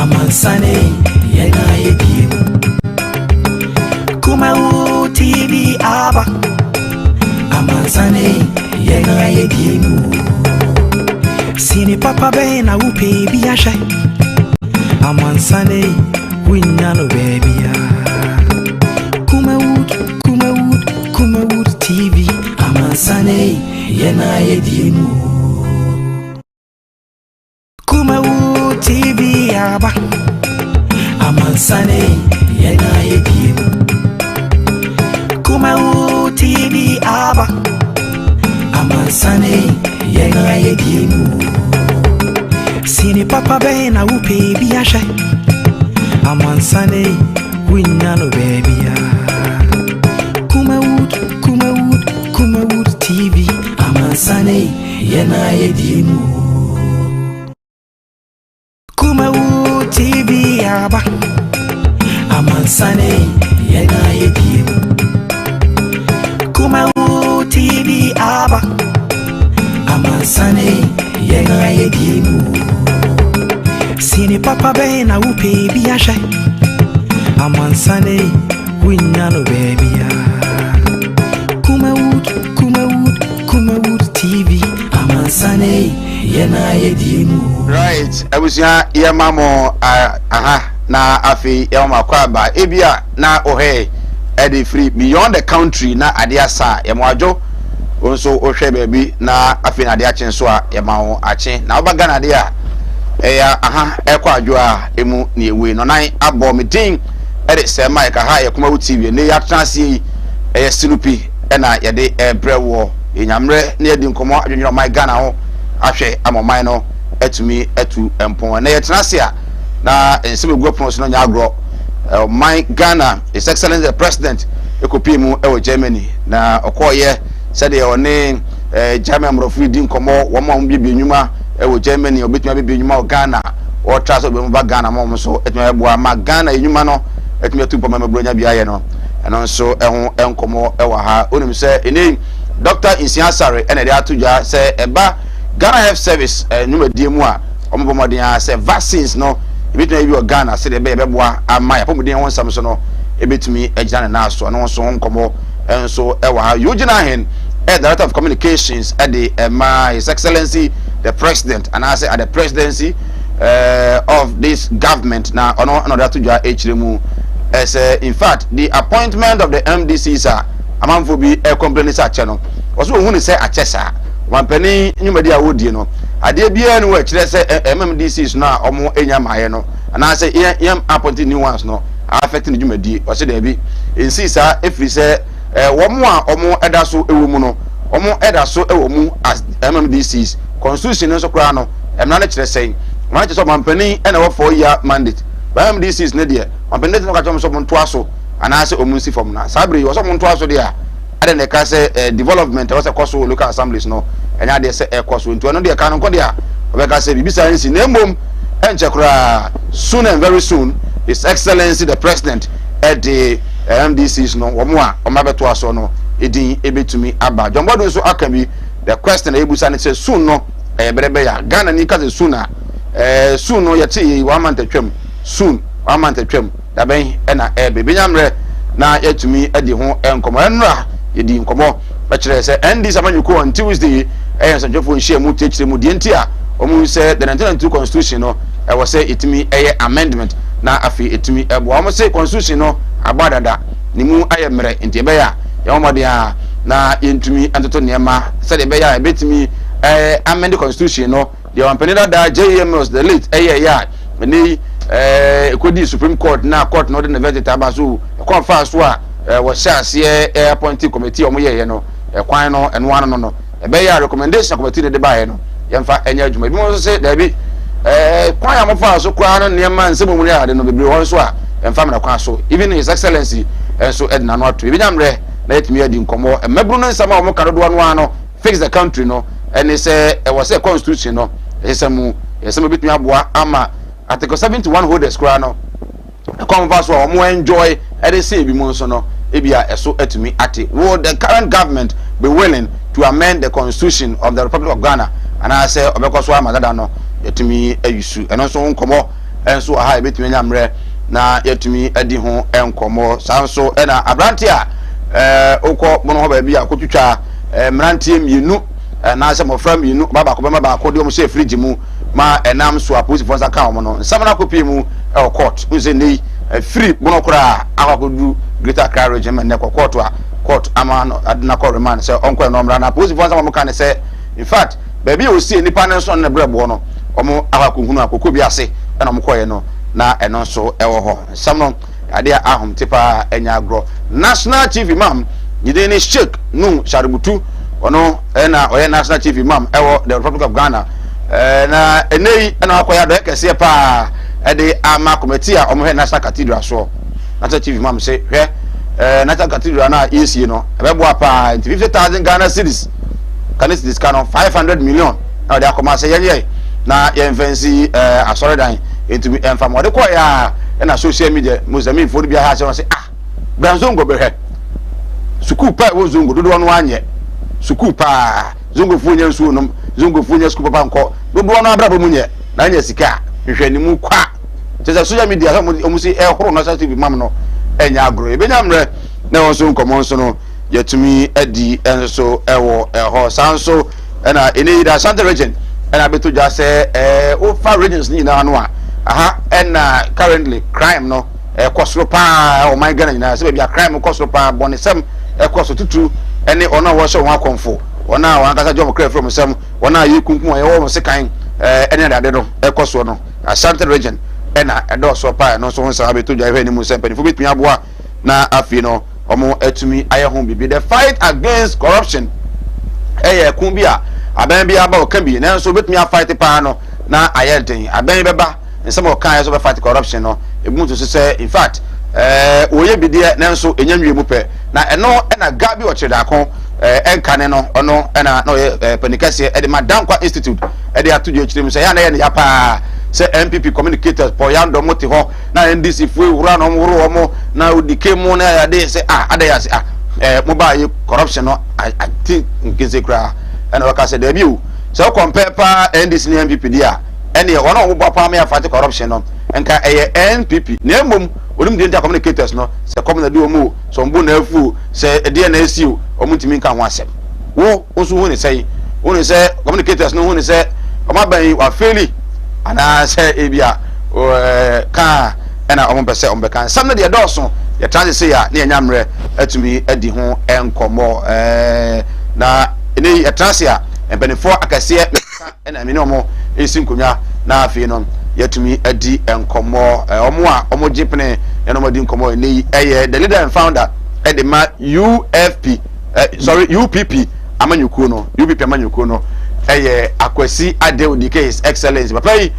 Amansane yena yedimu Kumawood TV aba Amansane yena yedimu Sini papa bena upe biyasha Amansane winyano baby Kumawood TV Amansane yena yedimu Kumawood TV aba Amansane yena yedimu Kumawood TV aba Amansane yena yedimu Sini papa bena upe biyasha Amansane winyano baby Kumawood TV Amansane yena yedimu Kumawood TV aba Amansane yena yedimu Kumawood TV aba Amansane yena yedimu Sini papa bena upe biyasha Amansane winyano baby Kumawood TV Amansane yena yedimu. Right, abusia ya mamo na afi ya makwaba ebia na ohe edi free beyond the country na adiasa ya mwajo onso ohwe baby na afi na dia chenso a ya mawo ache na obaga na dia eya ekwa adwo a emu na ewe no nan abo metin edi se mic ya Kumawood TV ne ya transi eya sinupi ena ya de brewo enyamre na edi nkomo adwonyo my Ghana ho ahwe amomai no etumi etu empon na yetenase a na ensebe go promotion no nyagro my Ghana His Excellency the President ekopimu ewo Germany na okoye said e one German mrofu di nkomo wo ma mbibi enwuma ewo Germany obetumi abibi enwuma o Ghana o traso be mba Ghana mo so etumi eboa ma Ghana enwuma no etumi etu poma mabronya bia ye no eno so eho enkomo ewa ha onim se eni Dr. Insiansare ene de atudwa se eba Ghana Health Service nyuma diemu a omobomodin say vaccines no ebetumi bi o Ghana say de be beboa amaya pomodin won sam so no ebetumi agina na aso no so nkomo enso ewa ha yogina hen Director of Communications at the His Excellency the President and I say at the presidency of this government now another to ja hremu as in fact the appointment of the MDCs are amanfo bi complain say ache no also hu say ache sa wampani nyumadi awodie no ade bia no wa kire say MDCs na omo enya maye no and I say yam appointed new ones no affecting the nyumadi o say there be insisa efri say womo a omo eda so ewo mu no omo eda so ewo mu as MDCs constitution no so kra no emna na kire say man che so wampani ena wo 4-year mandate by MDCs ne de wampani no ka chom so monto aso and I say omunsi from na sabri wo so monto aso de a ade ne ka say development was a course local assemblies no enya de say e course nto no de ka no ko de a obeka say bibisa nsi na emom enche kra soon and very soon His Excellency the President at the MDCs no wo mo a o mabeto aso no edin ebetumi aba jombodo so akabi the question ebusa ne say soon no berebe ya Ghana ni ka say soon a soon no yete wa mantatwam soon wa mantatwam da ben na bebenyamre na yetumi edi ho enkomo enra yedi nkomo ba kire say ND samanyuko on Tuesday sanjofo nhia mu techire mu die ntia omu say the 1992 constitution no was say itimi amendment na afi itimi ebo omu say constitution no agbadada ni mu ayemre ntie be ya yomode a na yentumi antoto niema say de be ya ebetimi amend the constitution no the ampenida da JMS the late ya ni ekodi Supreme Court na court no de vegetable abaso confirm so a was share appointed committee omo ye no kwan no eno ano no ebe ya recommendation committee de buy no yemfa enya adwuma bi mo so say da bi kwan ya mo fa so kwa no niema nsemo mu ya de no bebre won so a yemfa me na kwan so even His Excellency so edna no ato ebi nyamre na yetimi adi nkomo mabru no nsama omo kadodo no ano fix the country no and say was a constitution no yesemu bitumi aboa ama Article 71 holders kra no converse o mo enjoy e say bi mo so no ebia eso etumi ate would the current government be willing to amend the constitution of the Republic of Ghana and I say obekoso amadada no etumi ayusu eno so nkomo enso aha ebetumi nyamre na yetumi adi ho enkomo sanso na abrante a okọ mono ho ba bia akotwitwa mrantie mienu na se mofra mienu baba ko bema ba ko de o se fridge mu ma enam so aposi fonsa ka o no nsam na kopi mu court nse nei free mono kora akwakodu Greater Accra Region na court a court ama adina court remand se onko no mra na aposi fonsa mo ka ne se in fact baby o see nipa ne so na brebo no omo akwakohunu akoko bi ase na mo koye no na eno so ewo ho nsam no ade ahom tipa enya agro National Chief Imam yideni Sheikh Nu Shaributu ono na oye National Chief Imam ewo the Republic of Ghana na enei na akoya do ekese pa ede ama committee a omo he National Cathedral so National Chief Imam say hwe National Cathedral na EC no ebebo apa 50,000 Ghana cedis can it discount 500 million na de akoma say yenye na ye fancy asore dan into enfam wo de koya na social media Mozambique for bia ha say Branzongo behe suku pa wo zongo dodo no anye suku pa zongo funya nsu no zongo funya suku papa nko dodo no abra bomunye na anya sika hwehwe ni mu kwa tese social media so omusi ehoro no sati bi mam no enya agro ebenya mre na won so nkomo nso no yetumi adi enso ewo eho sanso na eni da Santa region na beto ja se o fa regions ni na no a aha na currently crime no kosoro pa o my Ghana nyina se bia crime kosoro pa bonisem kosoro tutu ene ona wo so won akonfo ona wan kasa jom kra from sem ona yi kunkun e wo se kan ene ade no kosoro no Asante region ena edo so pa no so won sa beto ja hwe ni mu sem panifo bitumi aboa na afi no omo etumi aye ho bibi the fight against corruption kun bia aban bia ba o kan bi na so bitumi a fight pa no na aye den aban beba nsem o kan so be fight corruption no ebumu to say in fact oye bidie na nso enyanwie mu pe na eno na gabi o cheda kon enkane no ono na no panikase e de Madankwa Institute e de atojo chirem say ya na ye ya pa say MPP communicators po ya ndo moti ho na NDC fu wura no wuro omo na odike mu na ya de say ada ya say mobile corruption no I think nkeze kra and waka say there be o so compare pa NDC ni MPP dia ene ono wo bapa me afate corruption no enka NPP na emom onim de inter communicators no se come na do mu so mbu na afu se de na asiu omutimi nka ho asem wo osu hu ni sei communicators no hu ni sei omaban wa faili ana se ebia ka ena ompese ombeka sam na de doso ye transit say ya na enyamre atumi adi ho enkomo na ene ye transit ya embenefo akase ena me ne omo esinkonya na afi no yetumi adi enkomo omo a omo jipne eno madi enkomo ni the leader and founder edema UPP amanyuku no UPP amanyuku no akwasi Adeudi His Excellency papa yi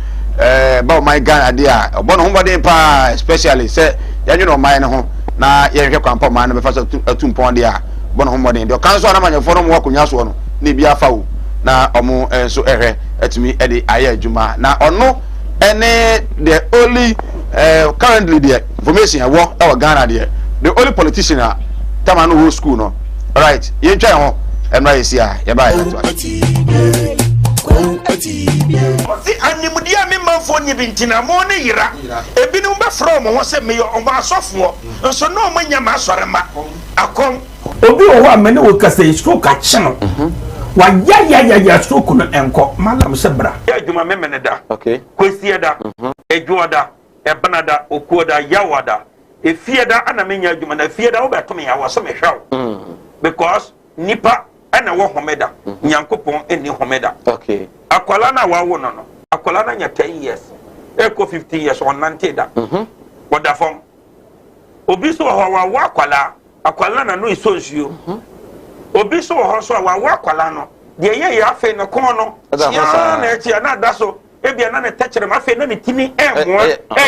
ba my Ghana ade a obono ho bode pa especially say yanyu no my no ho na ye hwe kwampa ma no be fa so atumpon de a obono ho bode de kan so na manyefo no mo akonya so no na bi afa wo na omo enso ehwe atumi ede aye adwuma na ono ene the only currently the information wo Ghana there the only politician tamanu whole school no right ye twa ho emra yesia ye ba Oti animudia me manfo nyi bintina mo ne yira ebinum be from ho se me o ma asofo nso no mo nya ma asorema akom obi o wa me ne wo kasa stroke a cheno wa ya stroke no enko malam se bra ya adwuma me ne da okay kwesi da edwoda ebanada okuoda yawada efieda ana menya adwuma na efieda wo beto ya wo so me hwaw because nipa ana wo homeda nyankopon eni homeda okay akwala na wa wo no akwala na nya 10 years eko 15 years on 90 da woda fom obi so wa akwala na no isonsuo obi so ho so wa akwala no de ye ya afi no kon no ya na echi na da so ebia na ne techere ma afi na ne timi enwo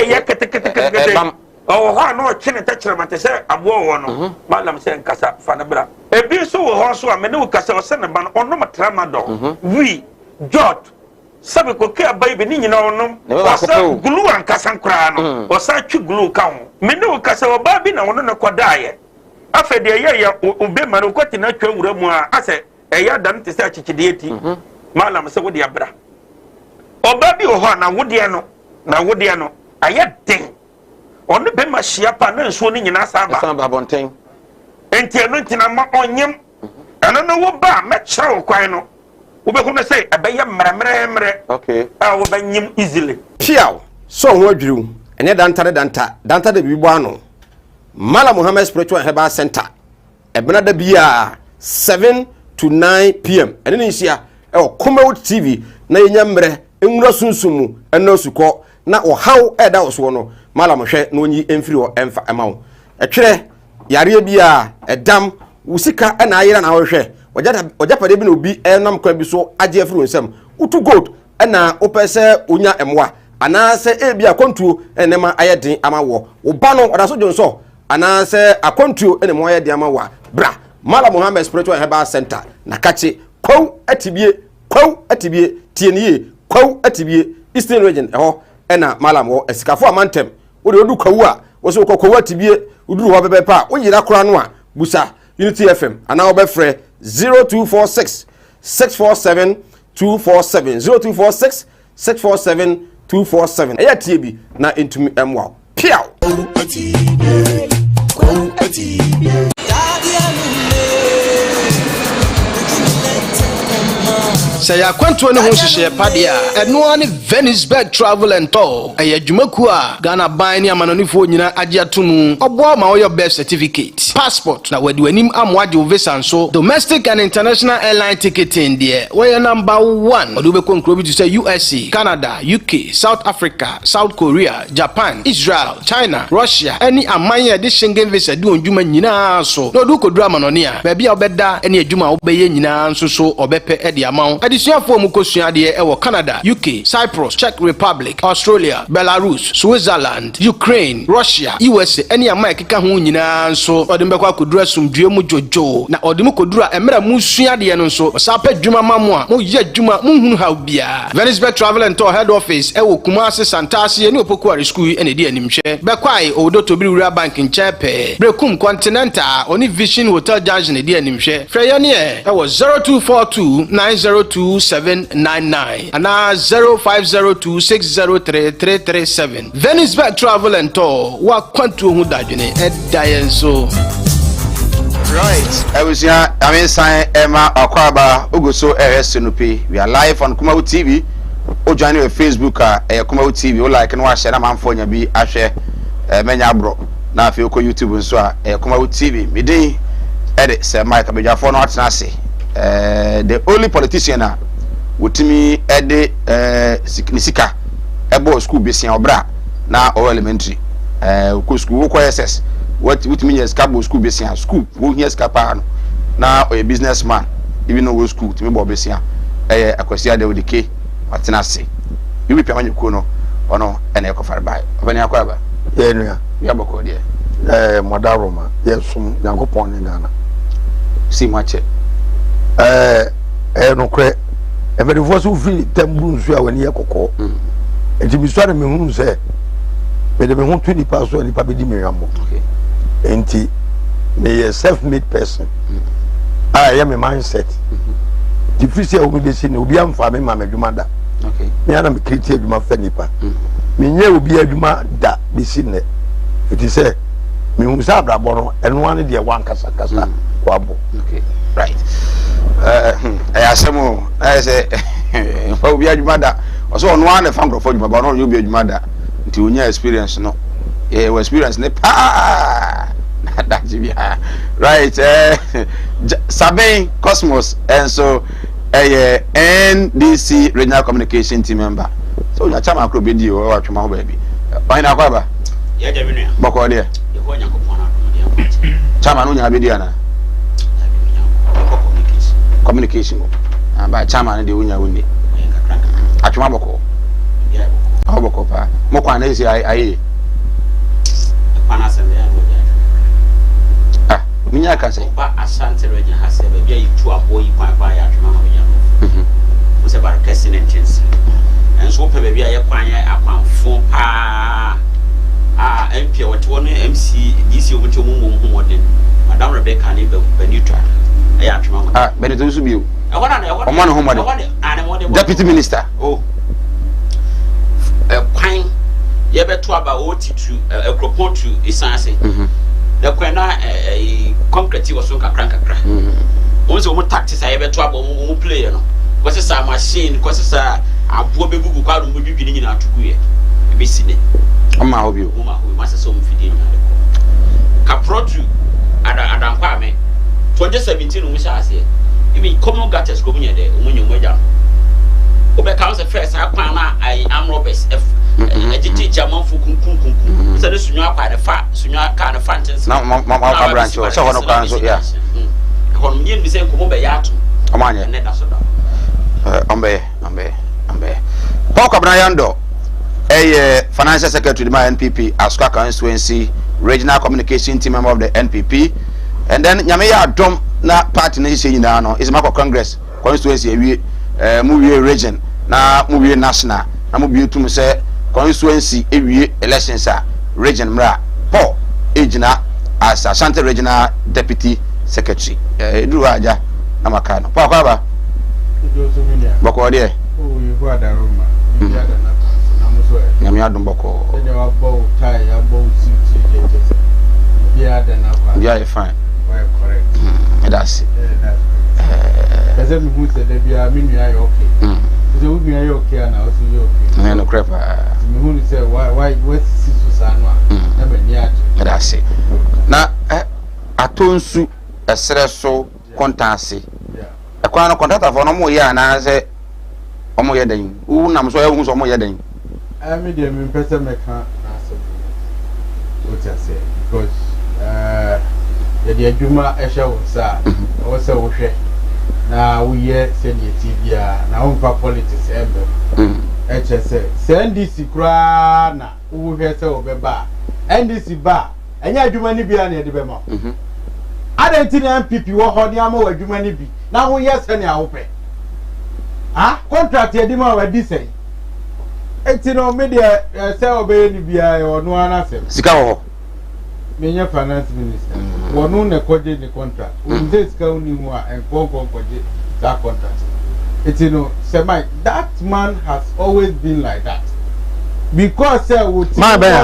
ye ketekete oh ha no chine techere ma te se abo wo no malam se nkasa fa na bra ebi so wo ho so a me ne wo kasa o se ne ba no ono matrama do wi jot sabe ko ke abai be ni nyina onom wasa gulu ankasa nkra no wasa twi gulu ka ho me ne wo kasa o ba bi na wono ne kodaye afa de ye ube ma no kwati na twa wura mu a ase eya dan te se achichide eti malam se wo de abra oba bi o ho na wode no ayɛ den ɔno bɛma hyia pa na nsuo no nyina saba bonten enti ɛno ntina ma ɔnyem ɛno no wo ba mɛkyerɛ wo kwan no wobɛhu no sɛ ɛbɛyɛ mmerɛmmerɛmmerɛ okay a wobɛnyem easily piaw so ho adwiriw ɛne danta de bibo ano Mala Muhammad Spiritual Herbal Center ebena da bia 7 to 9 p.m. ɛne ne nsia Kumawood TV na yenya mmerɛ enwura sunsumu ɛna sukɔ na ɔhaw ɛda wo so no Mala mohwɛ na onyi emfiri hɔ ɛmfa ɛma wo ɛtwerɛ yare bia ɛdam wusika ɛna ayera na wɔhwɛ ɔjapade bi na obi ɛnam kwa bi so agye afiri nsɛm utu gold ɛna opɛsɛ onya ɛmoa anase ebi akontuo enema ayedin amawo oba no odaso jonso anase akontuo enema ayedin amawa bra Mala Muhammad Spiritual Herbal Center na kache kwaw atibie tieniye kwaw atibie Eastern Region eho ena Mala mo esikafo amantem wo de odu kwaw a wo so kwaw atibie uduru ho bebe pa wo yira kora no a busa Unity FM ana wo be frɛ 0246 647 247 0246 647 247 eya tie bi na entumi emwa piaw Say ya kwanto ne ho hihye pade a eno ani Venisberg Travel and Tour eya dwumaku a Ghana ban ne amanonifo nyina agye atomu obo ma wo your birth certificate passport na wadi wanim amwaje visa nso domestic and international airline ticketing there we number 1 odo be konkro bi to say USA Canada UK South Africa South Korea Japan Israel China Russia any amanye de Schengen visa di ondwuma nyina so no do kodura amanone a ba bia obeda ene adwuma obeye nyina nso so obepe e de amawo adisuafo mu kosua de e wo Canada UK Cyprus Czech Republic Australia Belarus Switzerland Ukraine Russia USA any amanye keka ho nyina nso odem be kwa kodura sumdue mu jojo na odem kodura emra mu sua de no nso osape adwuma mamu a mo ye adwuma mu hunu ha bia Venisberg Travel and Tour head office e wo Kumasi Santase ne opokuare school ene de animhwe be kwai odo tobiri wura bank nchepe brekum Continental oni Vision Hotel Junction de animhwe frɛ ne e wo 0242 902 ana 0502603337 Venisberg Travel and Tour wa kwantu hu dadwene edayenso right ebusia sign Emma Akwaba uguso RSNP we are live on Kumawood TV o join your Facebook Kumawood TV o like no share na manfo nya bi ahwe menya bro na afi ko YouTube nso Kumawood TV midin ede se Mike Abejafo no atena ase the only politician wotimi ede sika ebo school besia obra na o elementary ko school ko SS wotimi yes cabo school besia school wo yes capa no na o businessman even no school timi bo besia akwasi ade odike watena ase yibi pia manyi ko no ono ene ekofare bai obani akwaba ye nua ya boko de modaroma yesum yankopon ne Ghana si mache no kre every voice who feel tembru nsu a wani yakoko enti mi sware me hunu se me de me hu 20 pass ni pa be di me yambo enti me a self made person I am a mindset the free say o me be say no obi amfa me ma medwuma da me ana me create adwuma fa nipa me nye obi adwuma da be si ne enti say me hu sa abrabo no eno ane de wan kasa kwabo right asemo say obi adwuma da so ono ane fa nkrofo adwuma ba no obi adwuma da nti onya experience no we experience ne pa that right Sabin Cosmos and so NDC regional communication team member so you chama akro be di o wa twema ho baby why na kwaba ya jaminu boko de ye ho nyakopon na chama no nya be di ana communication ba chama na de unya woni atwema boko ya boko pa mo kwa na isi ayi pana sembe ya minya ka say ba asante region ha se be yi tu aboyi kwan ba ya twema ho ya no mo se ba kesi ne ntensi enso pe be ya kwan ya akwanfo MP what one MC DC wo ncho mo modern Madam Rebecca ni be neutral ya twema ho Benito so bio e wona na e wona omo no ho modern deputy minister kwan ye beto aba oti to ekropo to isanse the kwena concrete was so kakra once we tactics ye beto aba mo play no because sa machine because sa abo begugu kwa no modwidwini nyina atuguye ebe sine oma hobi oma hobi masa so mfidi nyina ka produ adam kwa me 2017 we sha ase even common gutters go munya de omunyo moja obe ka se first akwan na I am robbers ejiti jaman fu kunkun se ne sunyo akwa de fa sunyo aka na fantin na ma branch o se hono kan so ya hono nyin bi se ko mo be ya to amanye ne da so da ambe Paul Kabrayando financial secretary of the NPP Asuka constituency regional communication team member of the NPP and then Nyameya Dom na party na hise nyina no is Mako Congress constituency ewie mu region na mu national na mu bi tum se constituency ewie elections a region mra Paul ejina as Ashanti regional deputy secretary eduru aja na makano Paul kwaba bako de oh you go ada roma you ada na muso e Nyame adom bako e wa bow tie ya bow suit je bi ada na kwa yeah you fine well correct that's Eze mi hu se de bia mi nua ya okay ze u nua ya okay na o si ya okay no crepa mi hu ni se why si so sa no a na ba ni ade that's na atonsu esere so kontanse ekwan no contractor for no mo ya na se omo ye den u nam so ya hu so omo ye den me dey me pese me kan na se what I say because ya di adwuma ehwe wo sa wo se wo hwe na wo ye se ni TV a na wo pa politics ebe se NDC kra na wo hwe se wo be ba NDC ba enya adwuma ni bia na ye de be ma adenti na MPP wo ho ni ama adwuma ni bi na wo ye se ni a wo pe contract ye di ma wa di sei eti no media se obey ni bia e ono ana se sika wo menya finance minister wonu na koje ni contract unze sika uni hu a enkonko koje that contract eti no say my that man has always been like that because would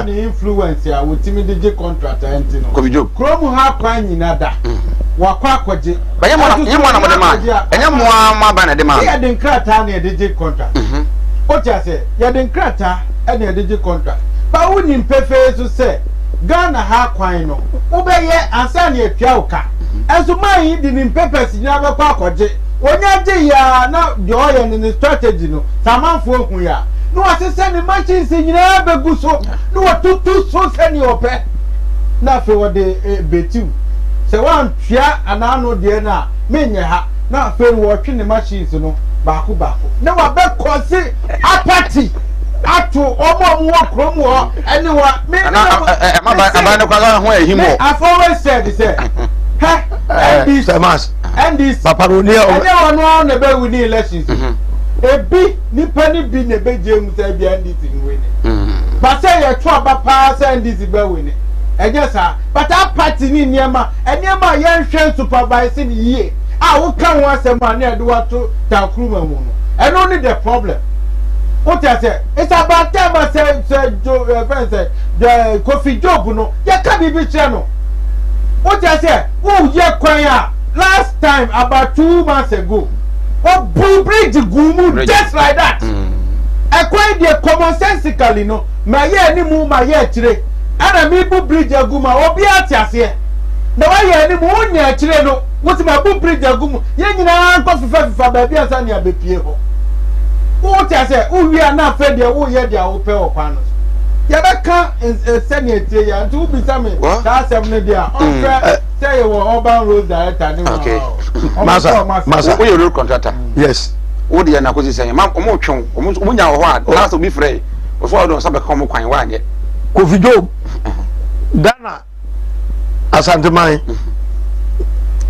influence ya would DJ contract enti no krom ha kwa nyina da wakwa koje nyemo na modema nyemo ma ba na de ma ya den krata na DJ contract o tia say ya den krata na DJ contract ba woni mpefe so say Ghana ha kwan no ubeye ansa na etwa uka enso man yi di ni papers nyina be kwa koje onya je ya na de oye ni strategy no samanfo hu ya no asese ni machines nyina be gu so no watutu so se ni ope na fe wo de betu se wan twia anano de na menye ha na fe wo twe ni machines no baako na wa be kosi apathy atu omo wo krom wo eni wa me abane kwa ho ehimo I've always said say and this paparoni o no na be win elections ebi nipa ni bi na be jemu say bi and this win but say you try ba pa say and this be win eje sa but that party ni niema eniema ye hwe supervise ni yie a wo kan wo asem a na do wato takruma mu no eno ni the problem. What I say? It's about time I said the coffee job no. You can't be channel. What I say? Oh yeah, choir. Last time about 2 months ago. Oh bridge gumu just like that. I quite the common sensically no. My year ni mu my year today. And I me bridge guma obi atiase. The way you ni mu nya chire no. What my bridge gumu. Ye nyina nko fifa baby ansa ni abepie ho. What I say, who we are not fed there, who yet they are open or panels. Yabaka is sending it here, and to be some that's 7 there. Say you were urban road director. Okay, Massa, who you contractor? Yes. What do you know? Because saying, Mam, almost when you are last to be free. Before I don't some come quite one yet. Coffee job. Ghana, Asante Mai.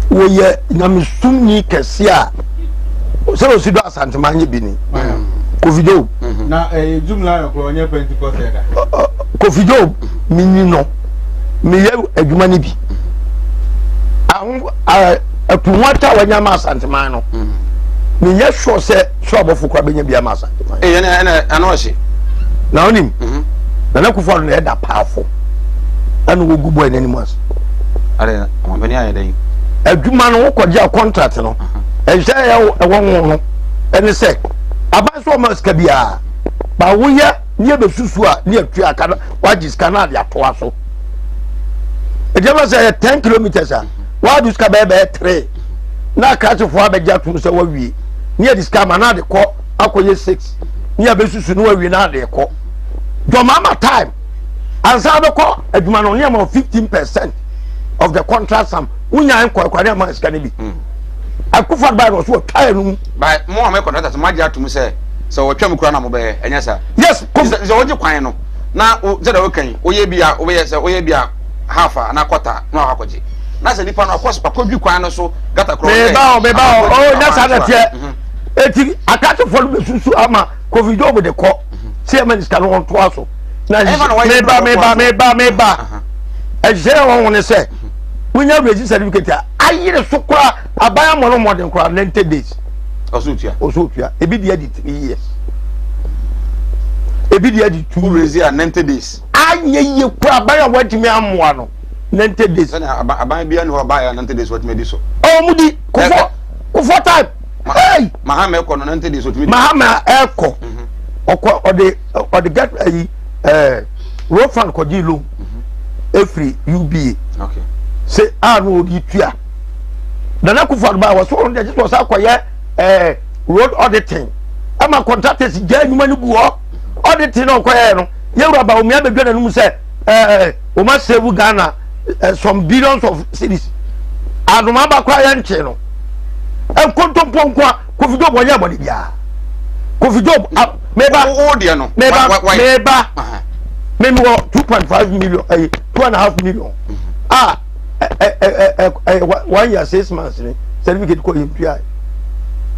We are Namisuni Kessia. So si do Asante Mai bini. Coffee job. Na jumla ko onye Pentecost da. Coffee job mini no. Me ye adwuma ni bi. Ahun atunwata wanya ma Asante Mai no. Me ye sure say so abofo kwa benya bia ma Asante Mai. Na ano hye. Na onim. na kufa no da powerful anu wo gubo en animals are ombani aye den adwuma no wo kɔgye a contract no ɛhwɛ ya ɛwɔ no ɛne sɛ aban so ma ska bia ba wo yɛ ne besusu a ne atu aka wagye ska na de atoa so ejema sɛ 10 kilometers a wadu ska bɛɛ 3 na krachefo abɛgye atum sɛ wawie ne de ska ma na de kɔ akɔyɛ 6 ne besusu no wawie na de kɔ domama time ansa be kɔ adwuma no ne ma 15% of the contract sum unya nkɔ ne ma ska ne bi akufa ba no so tire no ba mo am contract ma gye atum sɛ wo twam kura na mo bɛyɛ enya sa yes sɛ wo gye kwan no na sɛ da wo kan wo yɛ bia wo bɛyɛ sɛ wo yɛ bia half na quarter na akɔgye na sɛ nipa no akɔs pa kɔdwi kwan no so gata kro me ba nya sa na tie eti akate fo no besusu ama covid obo de kɔ sɛ man ska no to aso na me ba ɛjɛ wɔn ne sɛ munya register certificate ayire so kora abaya mo no modern kora 90 days osutua ebi dia di 3 years ebi dia di 2 register 90 days anye ye kora abaya watimi amoa no 90 days abaya bia no abaya 90 days watimi di so oh mudi kufo time hey mahama eko no 90 days watimi mahama eko okọ ode get road fund ko di loan every UBA okay say no di tua nana kufa ba was so just was akoye road auditing ama contractors je anuma ni bu ho auditing no koye no yewura ba omi abedwa nanum say o ma save Ghana some billions of cedis aduma ba kwa ya nche no enkontompo nko kofido bo nya bo dia kofido meba o dia no meba maybe 2.5 million 2.5 million 1 year 6 months certificate ko impia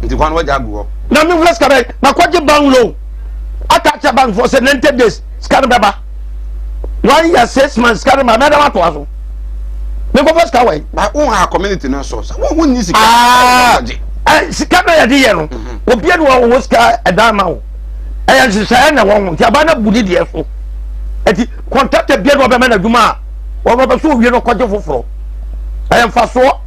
nti kwan wa jagu ho na me flex kare na kwaje bank loan aka bank for 90 days scan beba 1 year 6 months scan ma da to aso me ko flex ka wai ba on ha community no so won ni sika sika na ya de ye no obi anu wo sika edama wo eya sisa na won nti aba na budi de so eti contractor bia no be na dwuma wo ba so wie no kwaje foforo I am fast so.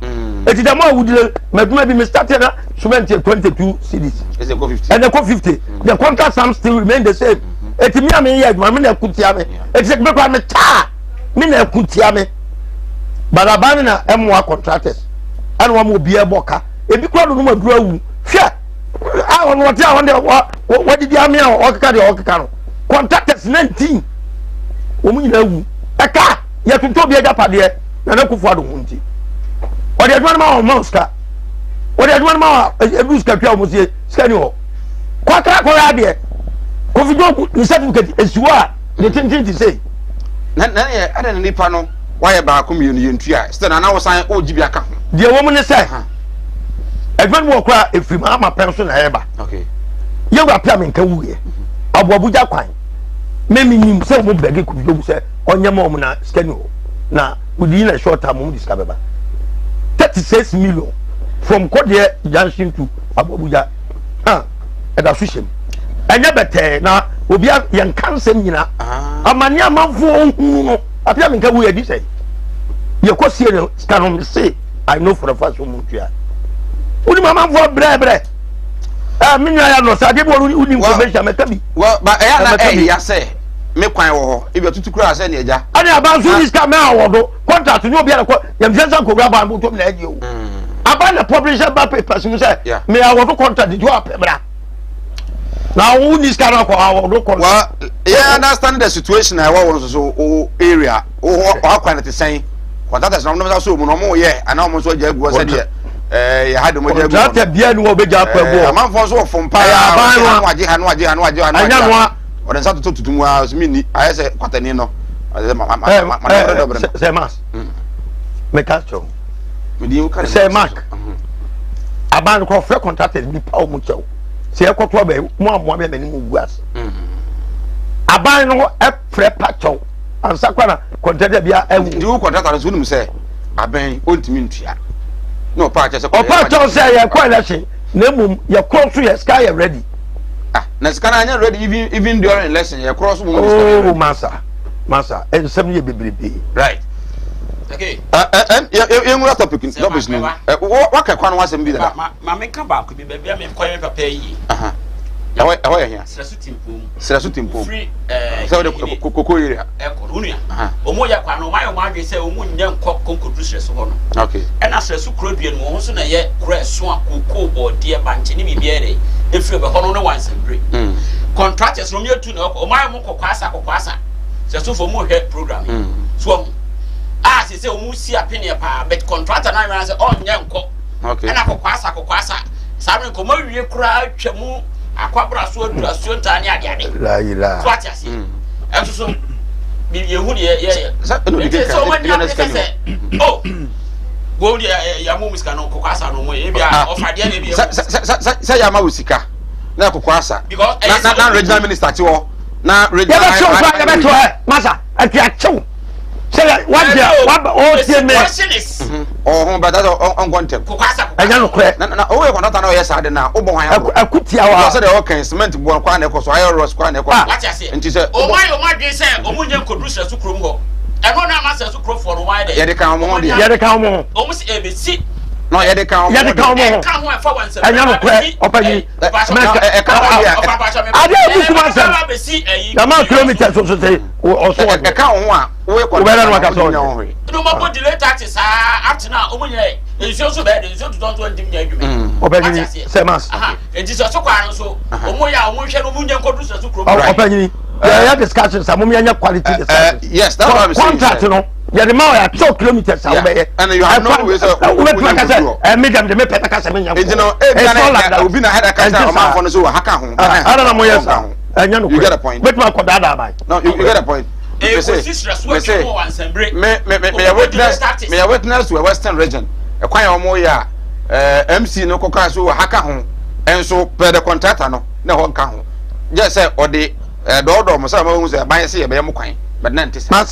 Eti da ma wudile maduma bi me started na cement 22 cedis. Is it go 50? And they go 50. The contract sum still remain the same. Eti mi am here aduma me na kutia me. Eti se me kwa me ta. Me na kutia me. Barabani na emwa contractors. Anu wa mo bia boka. Ebi kwa no ma dura wu. Hwe. Ah on what ya on the what did you mean o keka no. Contractors 19. Omu nyina wu. Eka ya tunto bia japade na kufu ado hunti. Odi adwan ma o monska. Odi adwan ma edu ska twa o sie skani ho. Kwa ya de. Ko video ni certificate esiwa ne tintin ti sei. Na ye ada ne nipa no why ba ko mi yentua. Still na wo san o gibi aka ho. De wo mu ne sei. Adwan mo kwa efrim ama pension na eba. Okay. Ye wa pia me nka wuye. Abo abuja kwan. Memi nim se mo bege ko video se onye ma o mu na skani ho. Na within a short time, we discover 36 million from Kodie Junction to Abuja. And a fishing. I never tell now, will be a young cancer. A mania man for a Piaminka we had say. Your question can say, I know for the first woman. Would my man for bread? I mean, I am not. I did what information. Well, but I say. Me kwan wo if you tutu kura ase ne eja ani aba so this ka me awodo contract no obi ala ko yam jensa ko gba ba to me na eje o aba na publisher ba papers mu say me awodo contract do apebra na who this ka na ko awodo contract well yeah understand the situation I want so area o akwan te sen contract no so mu no mo ye ana mo so je gu o se de ya hado mo je gu contract bia ni obeja apebo amanfo so ofompa ya no aje ha or then to tutu mu as mini ayese kwatani no say mas me catch you me di ka say mark aban ko free contracted bi pa o mu chew say e koto ba mu amoa be mani mu guas aban no e free pa chew ansa kwa na contracted bia e di wo contractor so num say aban ontimi ntua no pa che say o pa chew say ye kwa election na mum ye cross ye sky ready na scan anya ready even during election ye cross oh massa masa ensem ye bebrebe right okay you ngura topic no business what ka kwan wasem bi da ma me ka ba ko bi bia me ko papa yi ɛhɔ yɛ hia srasu timpo free sɛ wode koko area ɛkɔ unia omo ya kwa no ma yɛ mo adwe sɛ omo nya nkɔ konkodu srasu hɔ no okay ɛna srasu kuro dua no ho so na yɛ kuro ɛso a koko bɔde banche ne bibia re efiri be hɔ no no wansembre contractors no me tu na omo ayɛ mo kokɔ asa srasu fo mo hwɛ program so se se omo si apene pa but contractor na yɛ sɛ on nya nkɔ okay ɛna kokɔ asa sabe ko ma wie kura atwamu akwabra so aduraso ntane ade la ila so atiase enso bi yehu ye so mani apese oh go ya mu musika no kokwasa no mo e bia ofade na bia say ya ma wusika na kokwasa na regional minister ti wo na regional ya beto masa atiachew say what dia o tie me oh but that on gontem kokwasa anya no kre na o we konata na o yes ade na obo hwan akutia wa so dey okay cement bo kwa na ekoso iron rods kwa na ekoso nti say o ma dwen say o mu nya nkodu srasu krom ho eno na ma srasu kro for no why dey ye de kan mo ho o mu si ebesi no ye de kan mo kan ho fa wan say anya no kre opanyi ade busuma sam na ma kilometers so say o so e kan ho a we ko na ma ka so no ma bo delay taxes after now o mu nya enso so be enso to don't want dim nya adwuma opanyi semas enti so kwa no so o mu ya o mu hwe no mu nya nkodu srasu krom opanyi ya discussions am mu nya quality discussions yes that's what I'm saying contract no ya the man ya 2 kilometers away and you have no way so we put say medium de me peta kasa me nya you know obi na head kasa o man for no so haka ho ana na mo yes anya no you get a point but ma koda da ba no you get a point me witness to a western region e kwan ya mo ya MC no kokra so haka ho enso per the contractor no na ho nka ho je say ode do mo say ma hu say ban say ye be mo kwan but na ntisa ma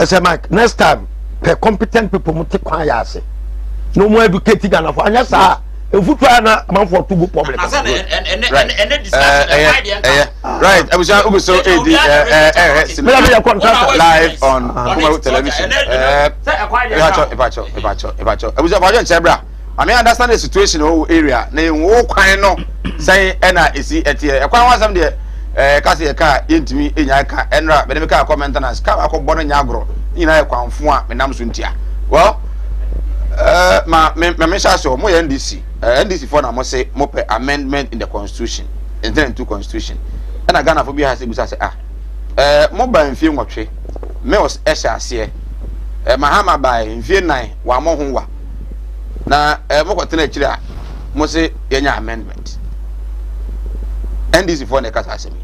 say Mike next time per competent people mo te kwan ya ase no mo educate Ghana for anya sa efutu na man for to go problem and discussion right I was so live on Kumawood television I was about chebra I mean understand the situation o area na wo kwan no say na esi etie e kwan wasam de kasi e ka yentimi enya ka enra be me ka comment na ska akobọ no nya agro nyina e kwanfo a me nam so ntia well me sha so mo NDC NDC for na mo say mo pe amendment in the constitution into constitution and Ghana for bi ha say busa say mo ba mfie nwotwe me was esha ase mahama ba mfie 9 wa mo ho wa na mo kwatena akire a mo say yenya amendment NDC for na kasa asemi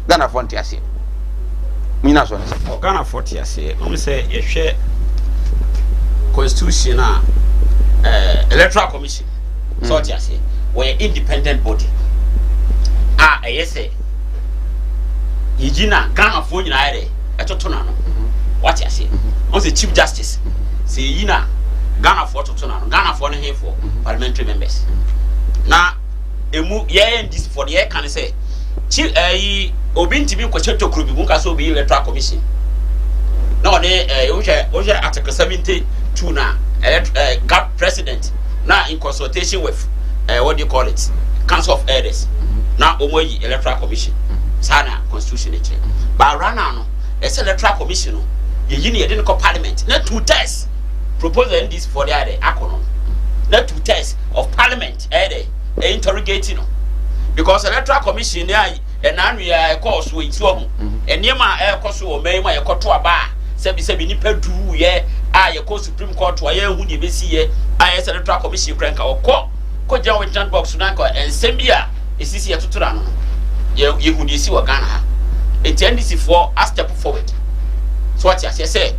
Ghana for ntia ase mina so na Ghana for ntia ase mo say ye hwe constitution electoral commission so ntia ase we independent body yes yijina Ghana for nyina ere etoto na no what you say on the chief justice say yina Ghana for toto na no Ghana for no here for parliamentary members na emu ye NDC for the can say chief obi ntimi ko cheto kro bi bunka so obi electoral commission na one o article 72 na gap president na in consultation with what do you call it council of elders na omoyi electoral commission sana constitution e kire ba rana no ese electoral commission no ye ne yede ko parliament na 2 tiers proposal in this for the other akono na 2 tiers of parliament interrogating no because electoral commission na anu ya course we ti o enema course o mai ma ye koto aba sebi nipa du ye ye ko supreme court wa ye hu de besi ye electoral commission kranka ko gya with box na ko ensembia esisi etotora no ye hu de si wa Ghana ha NDC for a step forward so what you say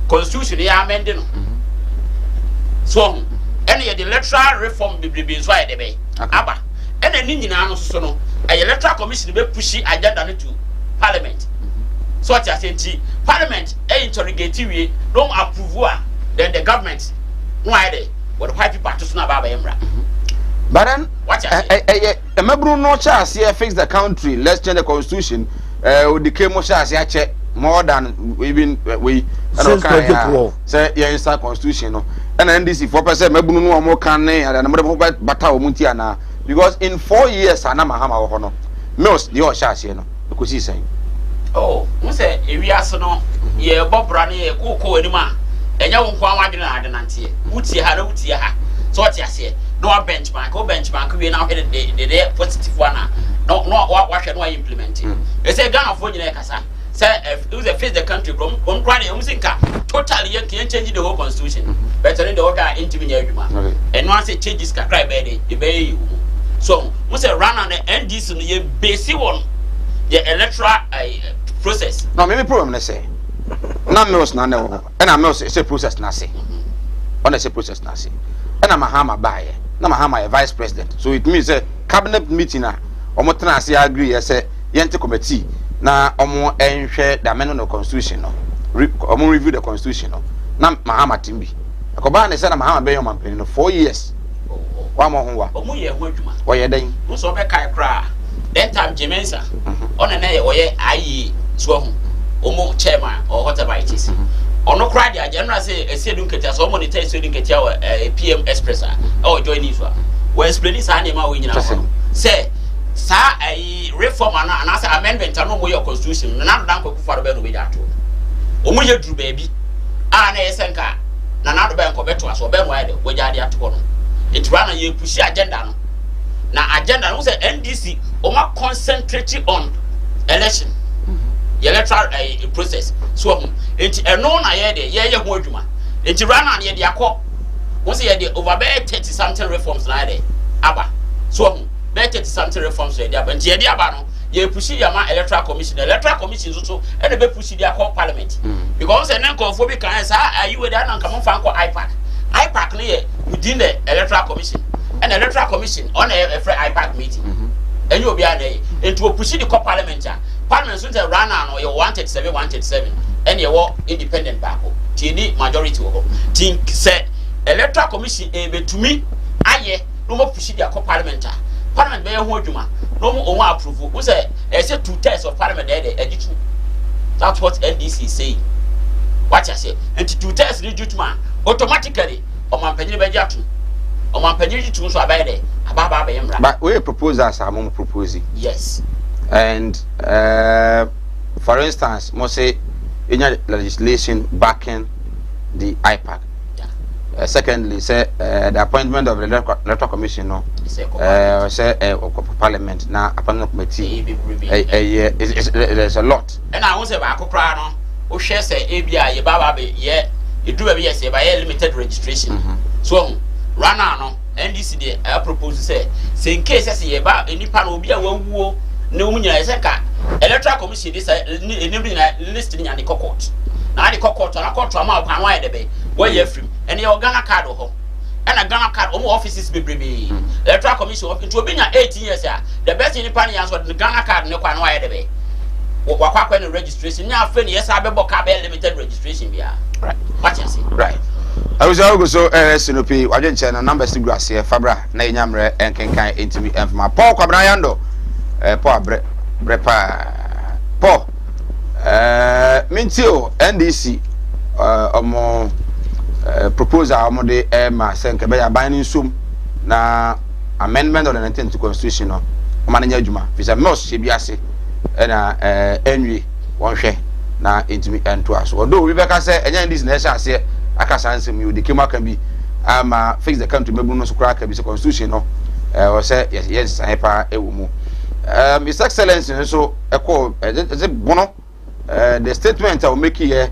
constitution ya amend no so any the electoral reform be so ya be aba any ni nyina no so no electoral commission be pushi agenda no to parliament so what you say parliament interrogate we don't approve then the government why they what white people to na baba emra but then mebru no chance here fix the country let's change the constitution the came mo chance ya che more than even we since 2012 say yeah inside constitution no and NDC 4% mebunu no mo kan ne and mo bata o munti ana because in 4 years ana mahama wo no mills the o sha ase no ko si sen oh mo say ewiase no ye bobra ne ye kokko anima enya wo kwa wadwe na ade nante wutie ha na wutie ha so what ase no benchmark we now hit the positive one no what should we implement it say Ghana for nyina kasa say if we face the country from kwani umsinka totally you can change the whole constitution better than the order into nya adwuma and once it changes kakra be dey so we say run on the NDC no ye base one the electoral process no me problem na say na mills na no and mills say process na say on the process na say and mahama bae na mahama a vice president so it means cabinet meeting na omo tena say agree say yente committee na omo enhwe the amendment of constitution no omo review the constitution no na mahama timbi akoba na say na mahama be yom ampani no 4 years wa mo ho wa omo ye ho adwuma wo ye den wo so be kai kra that time Jemensa ona na ye wo ye ayi so ho omo chairman or whatever it is ono kra dia general say esedu nketia so monitor esedu nketia PM Express or join ifa we explain sa na ma we nyina say sa reform and say amendment no mo your constitution na dan ko kufaro be no be dato omo ye duru baabi na yesenka na do be nko beto aso be no ade we jade ato no it run ye push agenda no na agenda no say NDC omo concentrate on election electoral process so enti eno na ye de ye ho adwuma enti rana ye de akọ wo se ye de over 30 something reforms na de aba so be 30 something reforms ye de aba enti ye de aba no ye push ya ma electoral commission so e be push de akọ parliament because enen konfo bi kan sa ayi we de na nka mo fa nko ipac ne ye within the electoral commission and electoral commission on a free ipac meeting enye obi ana ye enti wo push de ko parliament Parliament soon run on your 137 and your independent back. TD majority over. Think said electoral commission to me. Aye, no more procedure for parliament. Parliament may hold you man. No more approval. Who said 2/3 of parliament there? That's what NDC is saying. What I say, and 2/3 reduced man automatically. Or my penny bejatu. Or my penny to so abide. But we propose as I'm proposing. Yes. And for instance, must say any legislation backing the IPAC. Yeah. Secondly, say the appointment of the electoral commission, no. Say parliament now appointment committee. There's a lot. And I want to say about Kokrano. O share say ABI ye baba be ye you do be yes by limited registration. So run no NDC dey propose say in case say ye ba any pan obi a wawuo no munya eseka electoral commission this enabling list ni ani court na the court na court ma kwa wan de be we ye free and your Ghana card ho and a Ghana card omo offices be electoral commission of into obi nya 18 years ya the best in pan answer the Ghana card ne kwa wan de be wakwa kwa no registration nya afa ni yes abebo ka be limited registration bia right what you say right I was algo so SNP wadwen che na number si grass here fabra na enyamre enkenkan entimi enfma Paul Kwabra Yando Paul Paul Mintio NDC omo proposal omo de ma senke be ya ban sum na amendment of the 19th constitution no omo na adwuma visa most she biase na enwi wonhwe na intimi ento aso odo we be ka say enya NDC na sha ase aka sansem you the kema can be fix the country mebu no so kra ka bi se constitution no o say yes hyper ewu mu His Excellency so bono the statement I will make here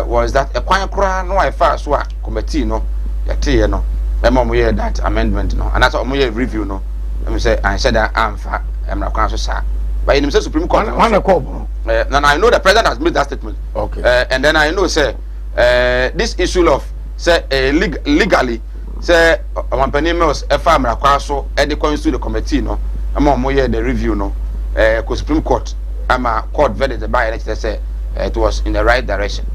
was that a kwan kra no I fa so a committee no yate no mo mo that amendment no and that's mo review no let me say I said that am fa emra kwan so sa but in the Supreme Court and I know the president has made that statement okay and then I know say this issue of say legally say Wampani Mills efa emra kwan so e dey constitute the committee no mo the review no Supreme Court court verdict by it say it was in the right direction.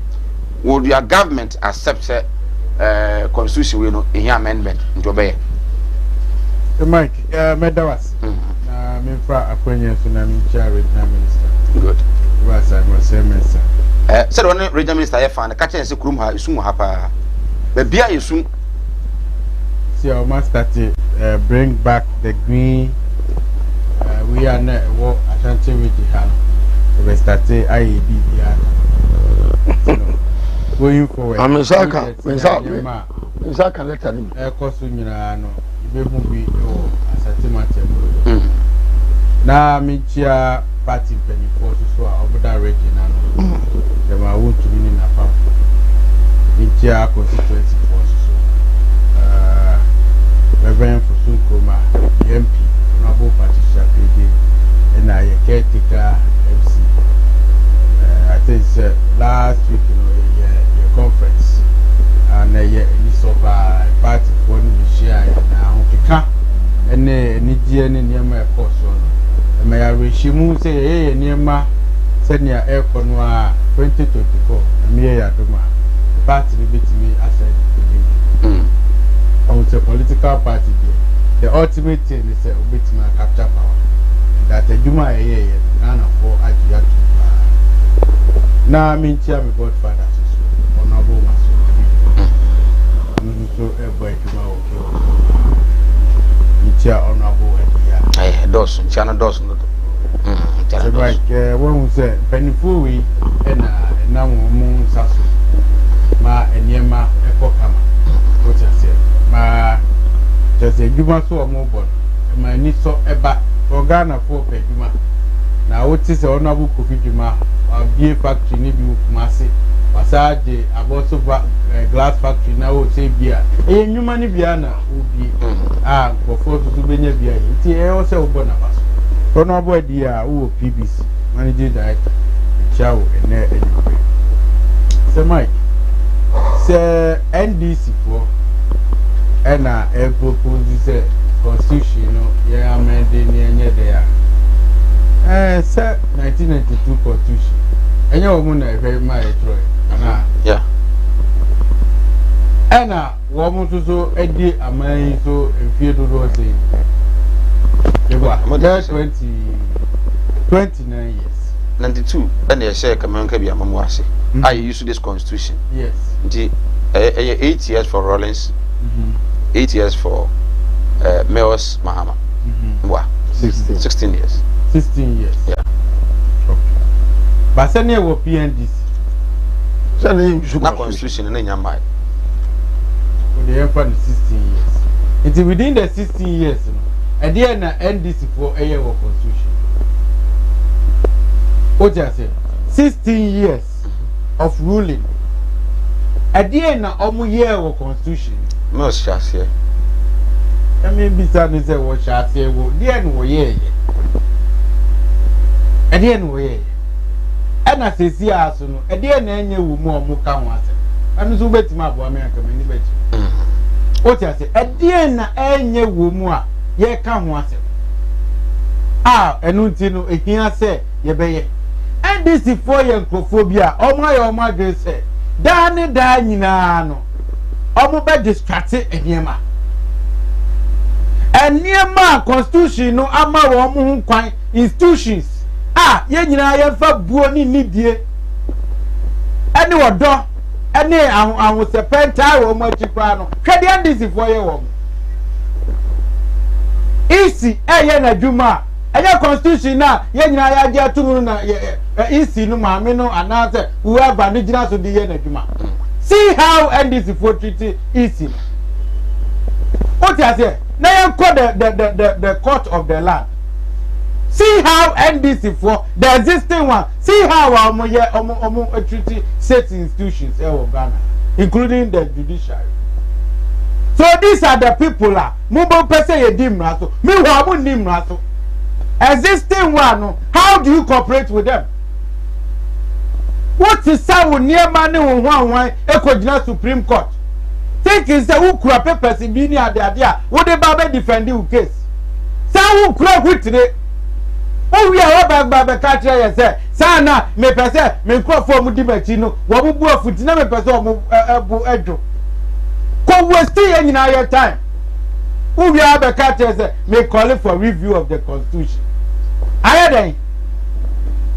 Would your government accept constitution we know in amendment into obey? Mike, Medawas. Me fra akwenye so na mi chair with minister. Good. was I must say mensa said one regional minister ye fan ka chen se kurum ha isum ha pa be bia isum see our master bring back the green we are not what Ashanti with the hand we start IAB going forward I'm Saka Saka letter him course nyina no be hu bi o Ashanti matem na me chia party penifo so a oboda regional no dem a want to win na pam me chia constituency force so Reverend Fusukoma MP Honorable Patricia Pege and I caretaker MC I think last week your conference and any sort of party one we share now Pika and Nidian and Yama course on may I wish you say hey Niema send your air conwa 2024 and me Adoma party bit me as I on the political party the ultimate thing is a bit more capture power that the Juma none of four Ajia now I mean me godfather honorable so a boy Juma okay honorable dos chana dos chana like one say penifo we and now moon sasu ma enyema ekokama what you say ma just a juma so mobile my need so eba organa for peduma na what is honorable coffee juma be factory ni bi kumase wasaje aboso glass factory na wo say bia e nyuma ni bia na obi before to benya bia nti e o say obo na baso honorable dia wo PBC managing director chao ene enyiwe say Mike say NDC for and a propose a constitution, yeah, amending near there. Sir, 1992 constitution. And your woman, I very much, yeah. Anna, woman to so a day, a man so in fear to do saying. There were 29 years. 92, and they say, come on, Kabia Mamwasi. I used this constitution. Yes. 8 years for Rollins. 8 years for Meos Mahama. 16 years. 16 years. Yeah. Okay. But send you PNDC. Send you not constitution in Yamai. They have 16 years. It's within the 16 years. And then NDC for a year of constitution. What you say? 16 years of ruling. At the end of a year of constitution. Most shall say. I mean, besides, say what shall say, well, the end will ye. At the end, we and I say, see, as soon at the end, you will more Mukawas. I'm so bet my boy, America, many bet. What I say, at the end, you will more, ye come once. And Untino, if he say, ye bay. And this is for your clophobia, oh my girl say, Danny Danino. Omo be distracted enyema enyema constitution no ama wo mo hu kwan institutions ye nyina ye fa buo ni nidie ene wodo ene ahun sepenta wo mo achikwa no hwede andisi fo ye wo isi eye na dwuma eye constitution na ye nyina ya je atunu na isi no maame no anase whoever ni gina so di ye na dwuma. See how NDC for treaty easy. What you say? Now you call the court of the land. See how NDC for the existing one. See how our treaty state institutions in Ghana, including the judiciary. So these are the people lah. Mumbo pese ye dim raso. Me wamu dim raso. Existing one. How do you cooperate with them? What is our near money on one Eco Supreme Court? Think is the Ukra papers in Bini at the idea. What about defending case? Some crowd with today. Oh, we are back by the country. I say, Sana, me pese, me crop for Mudibatino, Wabu Futina, me person, Edo. Come, we're still in our time. Who we are the country, may call it for review of the constitution. I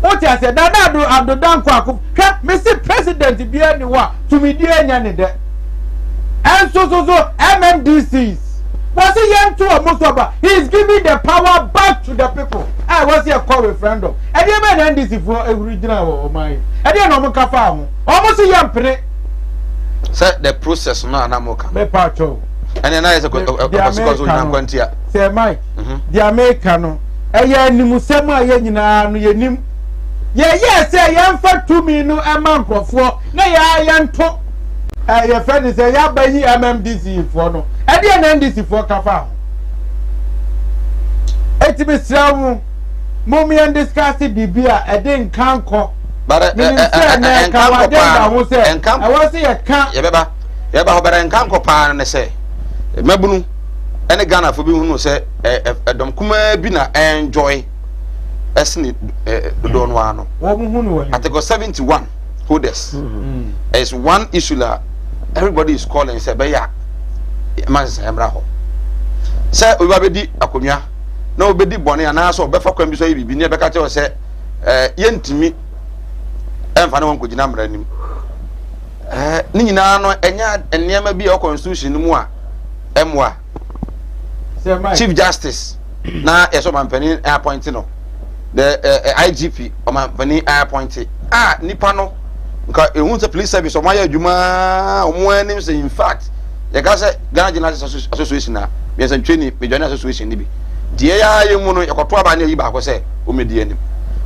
What I said, Nana do Abdo Danko, Mr. President, be anyone to me, dear Yanide. And so MMDCs. Was he young to a most he is giving the power back to the people. I was here call referendum. And you made NDC for original of mine. And you know Mokafa. Almost a young pre. Set the process now, Namoka. Me pacho. And then I is a consequence of Yanquantia. Say, Mike, the American. Aya ni musema ye nyina no yenim ye say ye mfa tumi no amankofo na ya yanto ye friend say ya bayi MMDC fo no e de na NDC fo kafa etimi srawu mum ye discuss bibia e de nkanko but nkanko pa I was say kan ye beba ho bere nkanko pa ne say mabunu ene Ghana for bi hunu say dom kuma bi na enjoy esni do no ano wo hunu wo article 71 holders is one issue la everybody is calling say be ya man say emra ho say obi abedi akonwa na obedi bone ana so obefa kwam bi so bibi ne beka che say yentimi emfa na won kogina mra nim ni nyina no enya enema bi o constitution mu a emwa Chief Justice na yeso mampani appointed no the IGP o mampani appointed nipa no nka ehun se police service o maya adwuma o mo anim say in fact ye ka say Ghana Journalists Association na be say training be join association ni bi die ya ye mu no yekoto aba na yi ba ko say o medie nim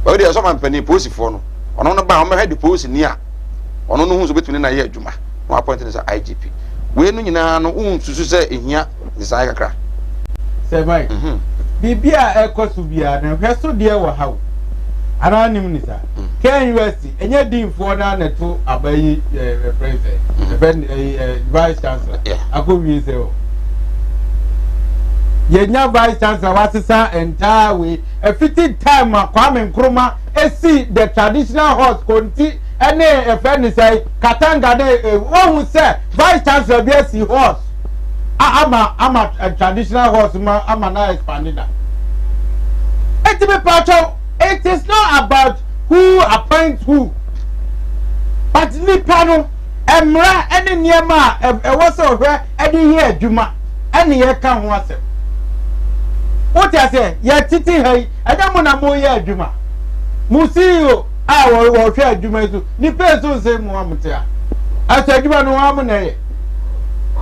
o de yeso mampani police fo no ono no ba o me head police ni a ono no hu so betuni na ye adwuma no appointed as IGP we no nyina no unsusu say ehia desire kakra. Say Mike. Bibia ekosubia na hweso de wo hawo. Ara nim ni sa. Ken University enye din fo na na to abayi president. Vice Chancellor. Akowi se o. Yenya Vice Chancellor wasisa entire way a fitting time Kwame Nkrumah esi the traditional horse konti ene e friend say Katanga de won say Vice Chancellor be esi horse. I'm a traditional horse, I'm not expanding that. It is not about who appoints who, but Nipano, Emra, any Niama, a was over any year, Juma, any year come once. What I say, yet Titi, I don't want to more year, Juma. Musio, I will share Juma to Nipeso, say Muhammad. I said, you are no harmony.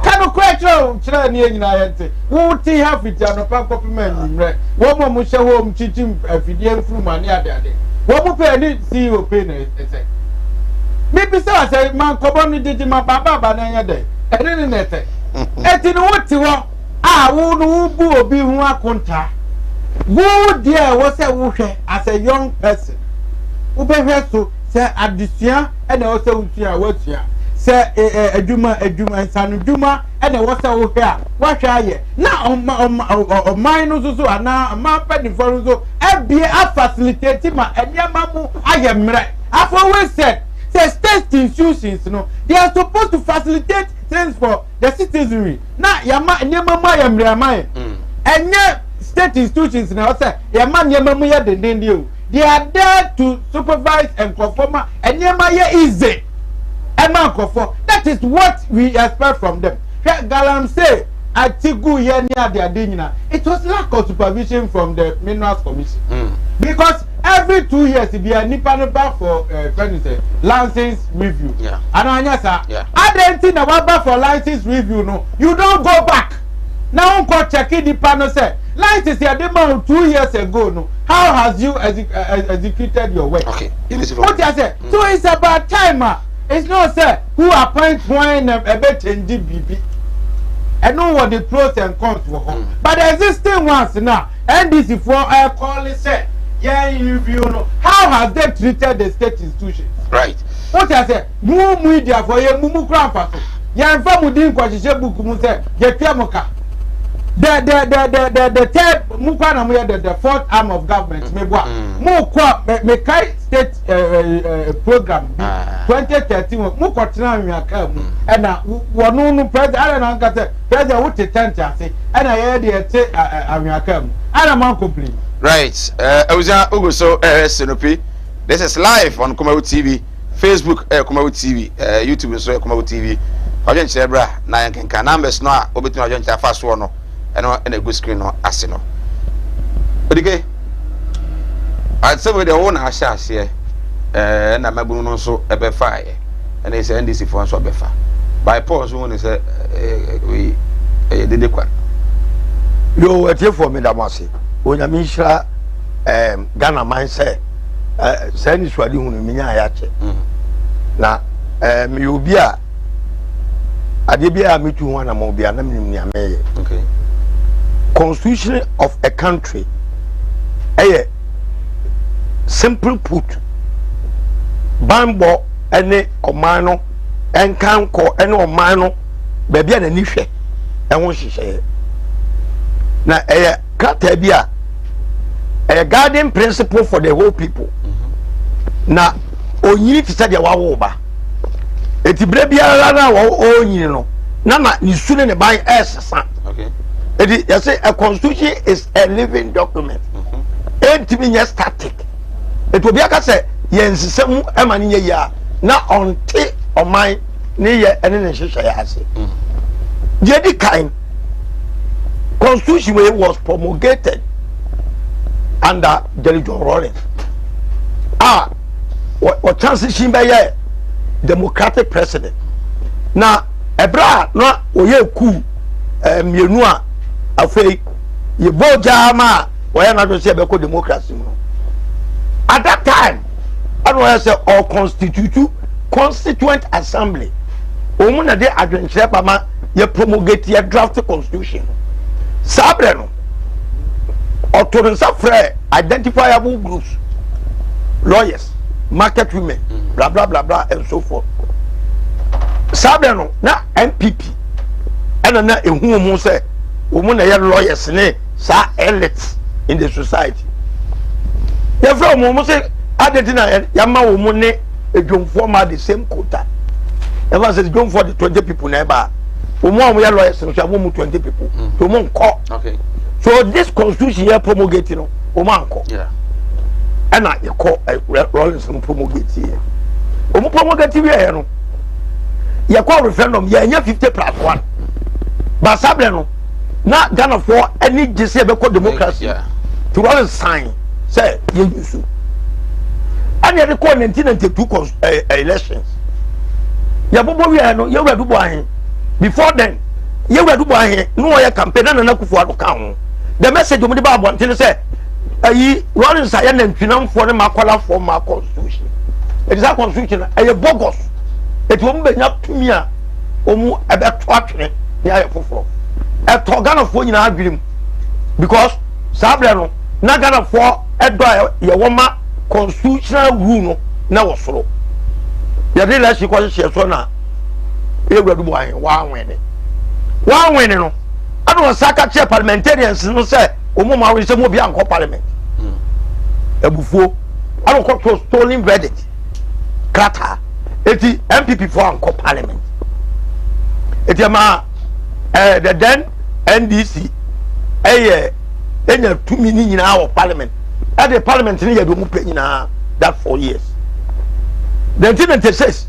Kano kwetro chira ni nyina yente wo ti ha fitia no pa compliment mre wo mo mo hye ho mchichim afidie mfuruma ne ade wo mo pe ni CEO pe na ese bibi say man kobo ni didi ma baba na nya de ene ni nete eti no woti wo wo no bu obi hu akonta wo dia wo say wo hwe as a young person wo be hwe so say adisua ene wo say wo tua wo tua say adwuma nsanu dwuma ene wo say wo hwe a wo hwe aye na o man no so ana ma pedi for so ebie a facilitate ma eniama mu aye mre after we said say state institutions no they are supposed to facilitate things for the citizenry na yama eniama mu aye mre amaye enye state institutions na say yama eniama mu ye dendende o they are there to supervise and conform eniama ye easy. That is what we expect from them. Galam say, Atigu Yenia, it was lack of supervision from the Minerals Commission. Because every 2 years, it be a nipa for license review. And I don't think about for license review. No, you don't go back. Now, Uncle checking the panel say, license here, demand 2 years ago. No, how has you executed your work? Okay, what I say. So it's about time. It's not say who appoints one a bit in DBB. I know what the pros and cons for home. But the existing ones now, NDC for a call say, yeah, you know, how has they treated the state institutions? Right. What I say, more media for your mumu grandpa. Yan family kwashishe buku mu say, Yepiamoka. The third mukwana mu the fourth arm of government mebwa mu kwa mekai state program 2013 mu kwatena anwaka mu na wonu no president ala na nka say president wo tent ase na ye de te anwaka mu ala man complain right awuza ogoso senopi This is live on Kumawood TV, Facebook Kumawood TV, YouTube so Kumawood TV. Ojen chebra na yankenka numbers no a obetuna ojen chafa so no eno na go screen no ase no. Odike I say we dey won ahya ase na mabunu no so ebefa ye. And they say NDC for so befa. By pause when say we did kwa. Yo etie for me da mase. Onyame hira Ghana man say say ni swadi hunu me nya ya che. Na me obi a ade bia me tu ho na mo bia na me nim nya me. Okay. Constitution of a country simple put bambo ene omano enkanko ene omano bebia na ni hwe enwo hihye na kata bia guiding principle for the whole people na onyini tisa dia wawo ba etibere bia na wo onyini no na ni sune ne ban esesa. Okay. You say a constitution is a living document. It means static. It will be like I say, yes, some emani ya na on tea or mine near any share. The kind constitution was promulgated under Jerry John Rawlings. What transition by a democratic president. Now, Ebra no oye ku mienua afei ye boja ma why not say be democracy no. At that time I know say all constituent assembly omuna de adwenche pama ye promulgate ye draft constitution sabre no autorensa free identifiable groups, lawyers, market women, blah blah blah blah and so forth. Sabre no na MPP and na ehu mu say women are lawyers ne sa elites in the society. You from mu say adetina yama women ne edwomfo ma the same quota. Ever says going for the 20 people never. Women are lawyers so mu 20 people. So mu nko. Okay. So this constitution here promulgating no woman nko. Yeah. And na you call Rawlings promulgate here. Omo promulgate here no. You call referendum yeah 50+1. But sabre no na Ghana for any GC be called democracy. Yeah. To Rawlings sign say you use. And you call 1992 elections. Ya bobo we no you we do boy. Before then you we do boy no ya campaign na na kufu ado kan. The message we dey ba abontin say ayi Rawlings ya na ntwinam for ne makola for ma constitution. It is a constitution a bogus. It won't be up to me. Omu ebe twatwe ya foforo. E to Ghana for nyina adwim because sabre no na Ghana for edo ye woma constitutional rule no na wosoro. Ya de la shi kwa shi so na ewuradu bo ahen wa anwene. Wa anwene no ado saka che parliamentarians no say omu ma we say mo bia nko parliament. Ebufuo ado ko stolen verdict. Krata eti MPP for anko parliament. Eti ma the then NDC enya 2 minutes in our parliament. At the parliament ni ya do mu pe nyina that 4 years. The 1996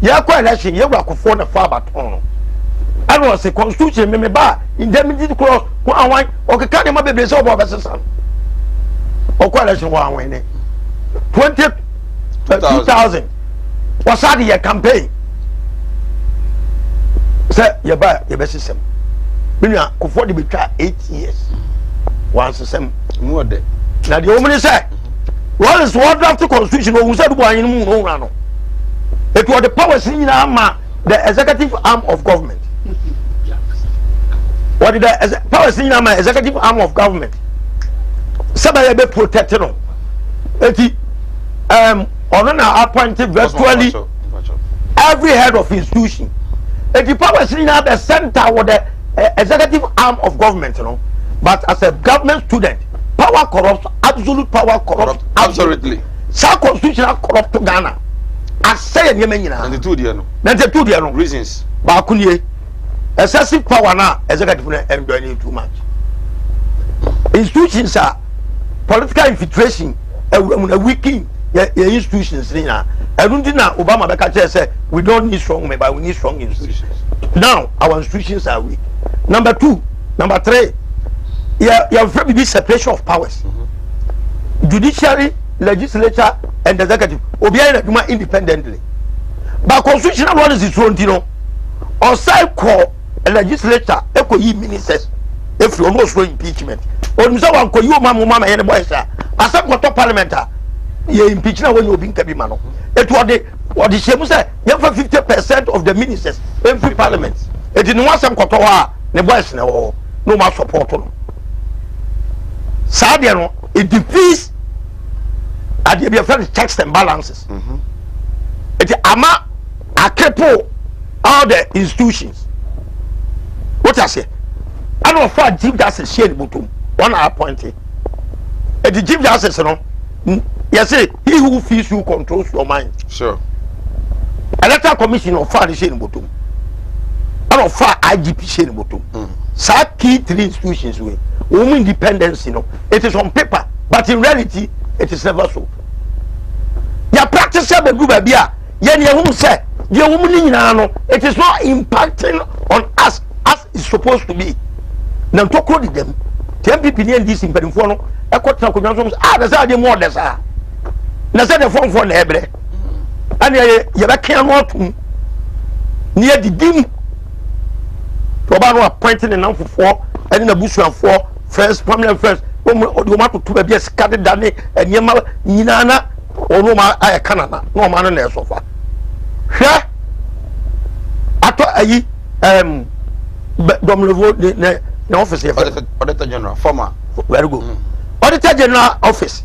ya kwa election ya gwa kofo na fa baton. And was a constitution me ba indemnity clause ko anwan o ke kan ma bebre se obo besesa. O kwa election wa anwan ne 2000 was had your campaign. Say you buy your best system. When you could afford to be 8 years. One system more day. Now the woman say, well, it's what draft constitution who said why in no. It was the powers in the executive arm of government. What did the powers in the executive arm of government? Somebody be protected. Honor appointed virtually every head of institution. If the power is in the center with the executive arm of government, you know, but as a government student, power corrupts, absolute power corrupts, absolutely. So constitutional corrupt to Ghana. I say in Yemen, and the two reasons. Bakunie, excessive power now, executive and doing too much. Institutions are political infiltration, a weakening. your institutions now. I don't think now Obama Beka say we don't need strong men, but we need strong institutions. Now our institutions are weak. Number 2, number 3, you have very big separation of powers. Judiciary, legislature, and executive. Obiara do independently. But constitutional one is its own, you know. On side call a legislature, echo ye ministers, if you almost for impeachment. Or someone call you mama and boy, sir. As a court parliamentar, you impeach now when you being Kabimano. It was the same say, you have 50% of the ministers in free parliament. It didn't want some Kotoa, the boys no more support. Sadiano, it defeats at the checks and balances. It ama a cripple all the institutions. What I say? I don't know Chief Justice Shane Butum, one appointee. And the Chief Justice, you know, you say he who feels you controls your mind. Sure. Electoral Commission of Far Shane Butum. I don't far IGP Shane Butum. So key 3 institutions way. Women independence, you know, it is on paper, but in reality, it is never so. Your practice the group of beer. Yen whom say the woman it is not impacting on us as it's supposed to be. Now to quote them, the MPP and this in Perifono, a quarter of there's a more than that. Now said the phone for the Hebre. And you can't walk near the dim. Probably appointing enough for 4 and in the bush and 4 first, permanent first. When you want to be scattered down and Yama Ninana. Or no man I Canada, no man in there so far. Sure. I thought Domino the office here. Auditor General, former. Very good. Auditor General office.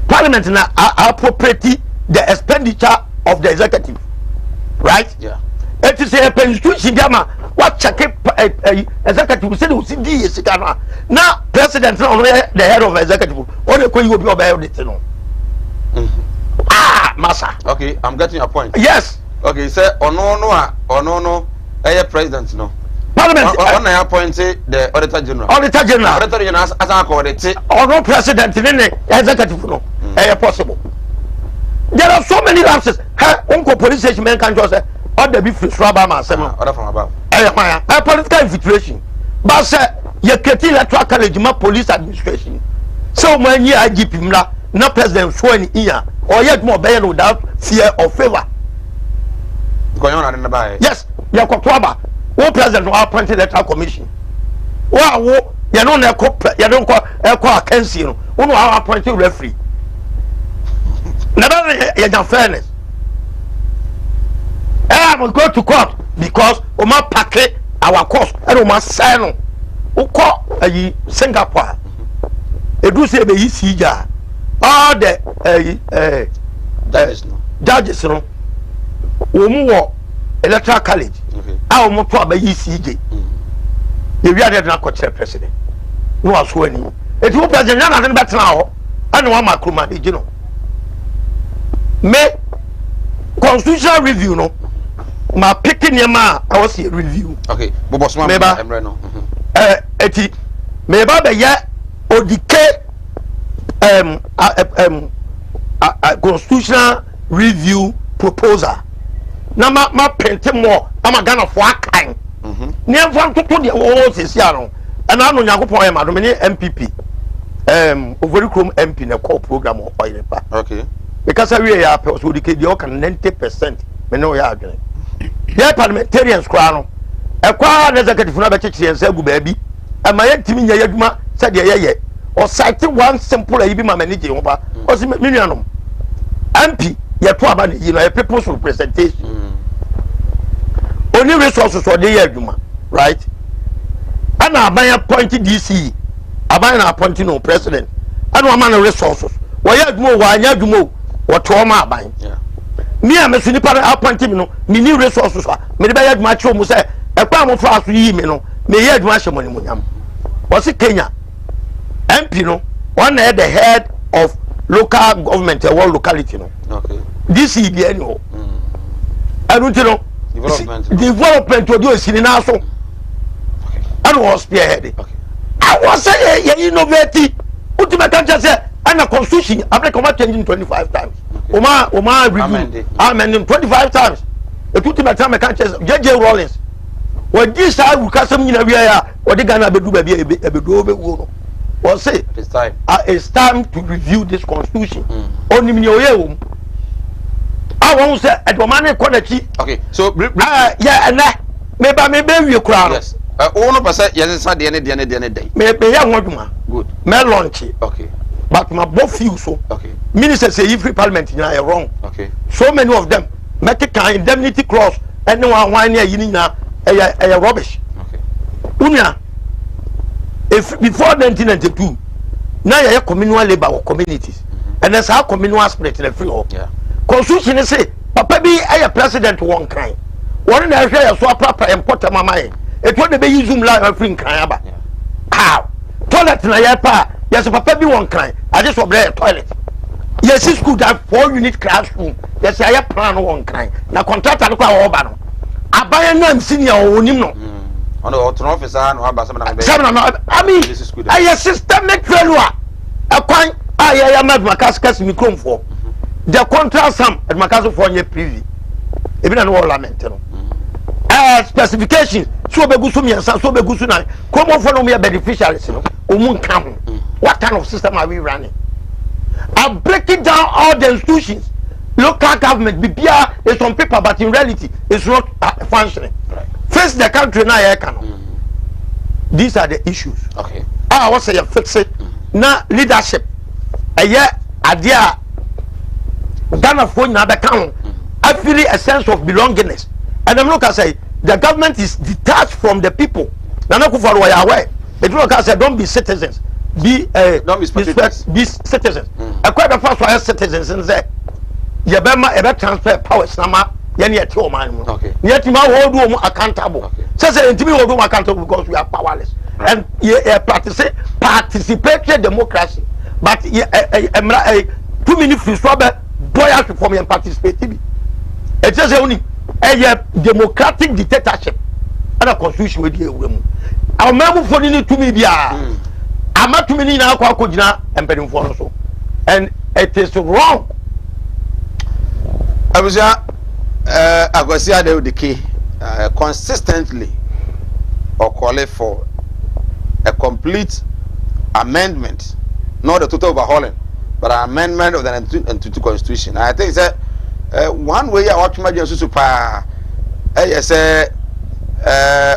Parliament now appropriate the expenditure of the executive. Right? Yeah. It is a institution what check executive said was in now president now the head of executive. Or the you will be about it no. Massa. Okay, I'm getting your point. Yes. Okay, say no, president no. Parliament. On I appointed the Auditor General. Auditor General. Auditor General as I call it. No president in the executive no. Possible. There are so many lapses. Uncle police station men can just say, all the beef is rubber man. Order from above. Political infiltration. But say you create electoral college, police administration. So many IGP mla. No president sworn in here or yet more better without fear or favor. Yes, you are Kokwaba. One president will appoint the electoral commission. Wow, you don't call Kensi, you know, appoint a referee. Never in fairness. I will go to court because Oma packet our cost and Oma sign. Who call a Singapore? A do say be easy. All the judges no wo electoral college a wo to abayi CJ the we are not coach president no aso ani eti wo president na na betena ho ana wa makroma de gino me constitutional review no ma picking yema I was a review. Okay bobo smart emre no eti me ba be ye odike constitutional review proposal. Now ma print more. I'm a gun of work kind. Never to put the walls is yano. And I know Yakupon MPP. Over Chrome MP in a core program or pa. Okay. Because I really are so the 90%. Me know ya again. Yeah, parliamentarians crown. A choir executive for never church and say baby. And my team in Yaduma said yeah. Or citing one simple I be my manager over or million MP you know a people's representation only resources for the year right and I buy appointed DC I buy appointing no president I don't man resources why you more what trauma buying me I'm a super appointing no me new resources me buy match almost say a palm for us me no me head match money was it Kenya MP no one the head of local government a world locality no okay this is the annual I don't know development to do is in also I don't want spearhead I was say you innovate ultimate can just say And the constitution, Africa changing 25 times. Oma review, amending 25 times. The two times I can't change. J.J. Rawlings. When this I will cast some in a way, or the Ghana baby, or say, it's time to review this constitution. Only me, I won't say at one man quality. Okay, so yeah, and that maybe you cry. Yes. 100% yes, it's the end day. Maybe I want to good. Me launch. Okay. But my both you so. Okay. Ministers say every parliament you are wrong. Okay. So many of them make a indemnity clause and no one year you know a rubbish. Okay. Unia, if before 1992, now you have communal labor or communities, and that's how communal spirit in the free. Yeah. Constitution say, Papa be a president one kind. One in the share so proper and put a mama. It won't be using live free kind. How? Toilet na yapa. Yes, Papa be one kind. I just want a toilet. Yes, it's good that 4-unit classroom. Yes, I have plan one kind. Now contract and go over. I buy a name senior or no. On the auto officer, no have some. I mean, this is good. I a systemic failure. A coin, I am at my cascas in the for. The contract some at my castle for your privy. Even an all lament. Specifications. So be gusumi and so be gusuna. Come on for me a beneficiaries. What kind of system are we running? I'm breaking down all the institutions. Local government, BPR is on paper, but in reality, it's not functioning. Right. Face the country now. These are the issues. Okay. I was say fix it. Now leadership. A year, idea. Ghana phone now become. I feel a sense of belongingness. And I'm not gonna say the government is detached from the people. Now not for why away. It look I say don't be citizens. Don't be citizens. I quite the first one citizens and say Yabema ever transfer powers nama yani at your man. Okay. Yet you hold you accountable. So say to me hold you accountable because we are powerless. Right. And participatory democracy. But 2 minutes free swabber boy out for me and participate. It just only a democratic dictatorship and a constitution with you. I'll remember for you to me. I'm not too many now and paying for so. And it is wrong. I was Agosia de key consistently or call it for a complete amendment, not a total overhauling, but an amendment of the 1992 Constitution. I think that one way I want to imagine super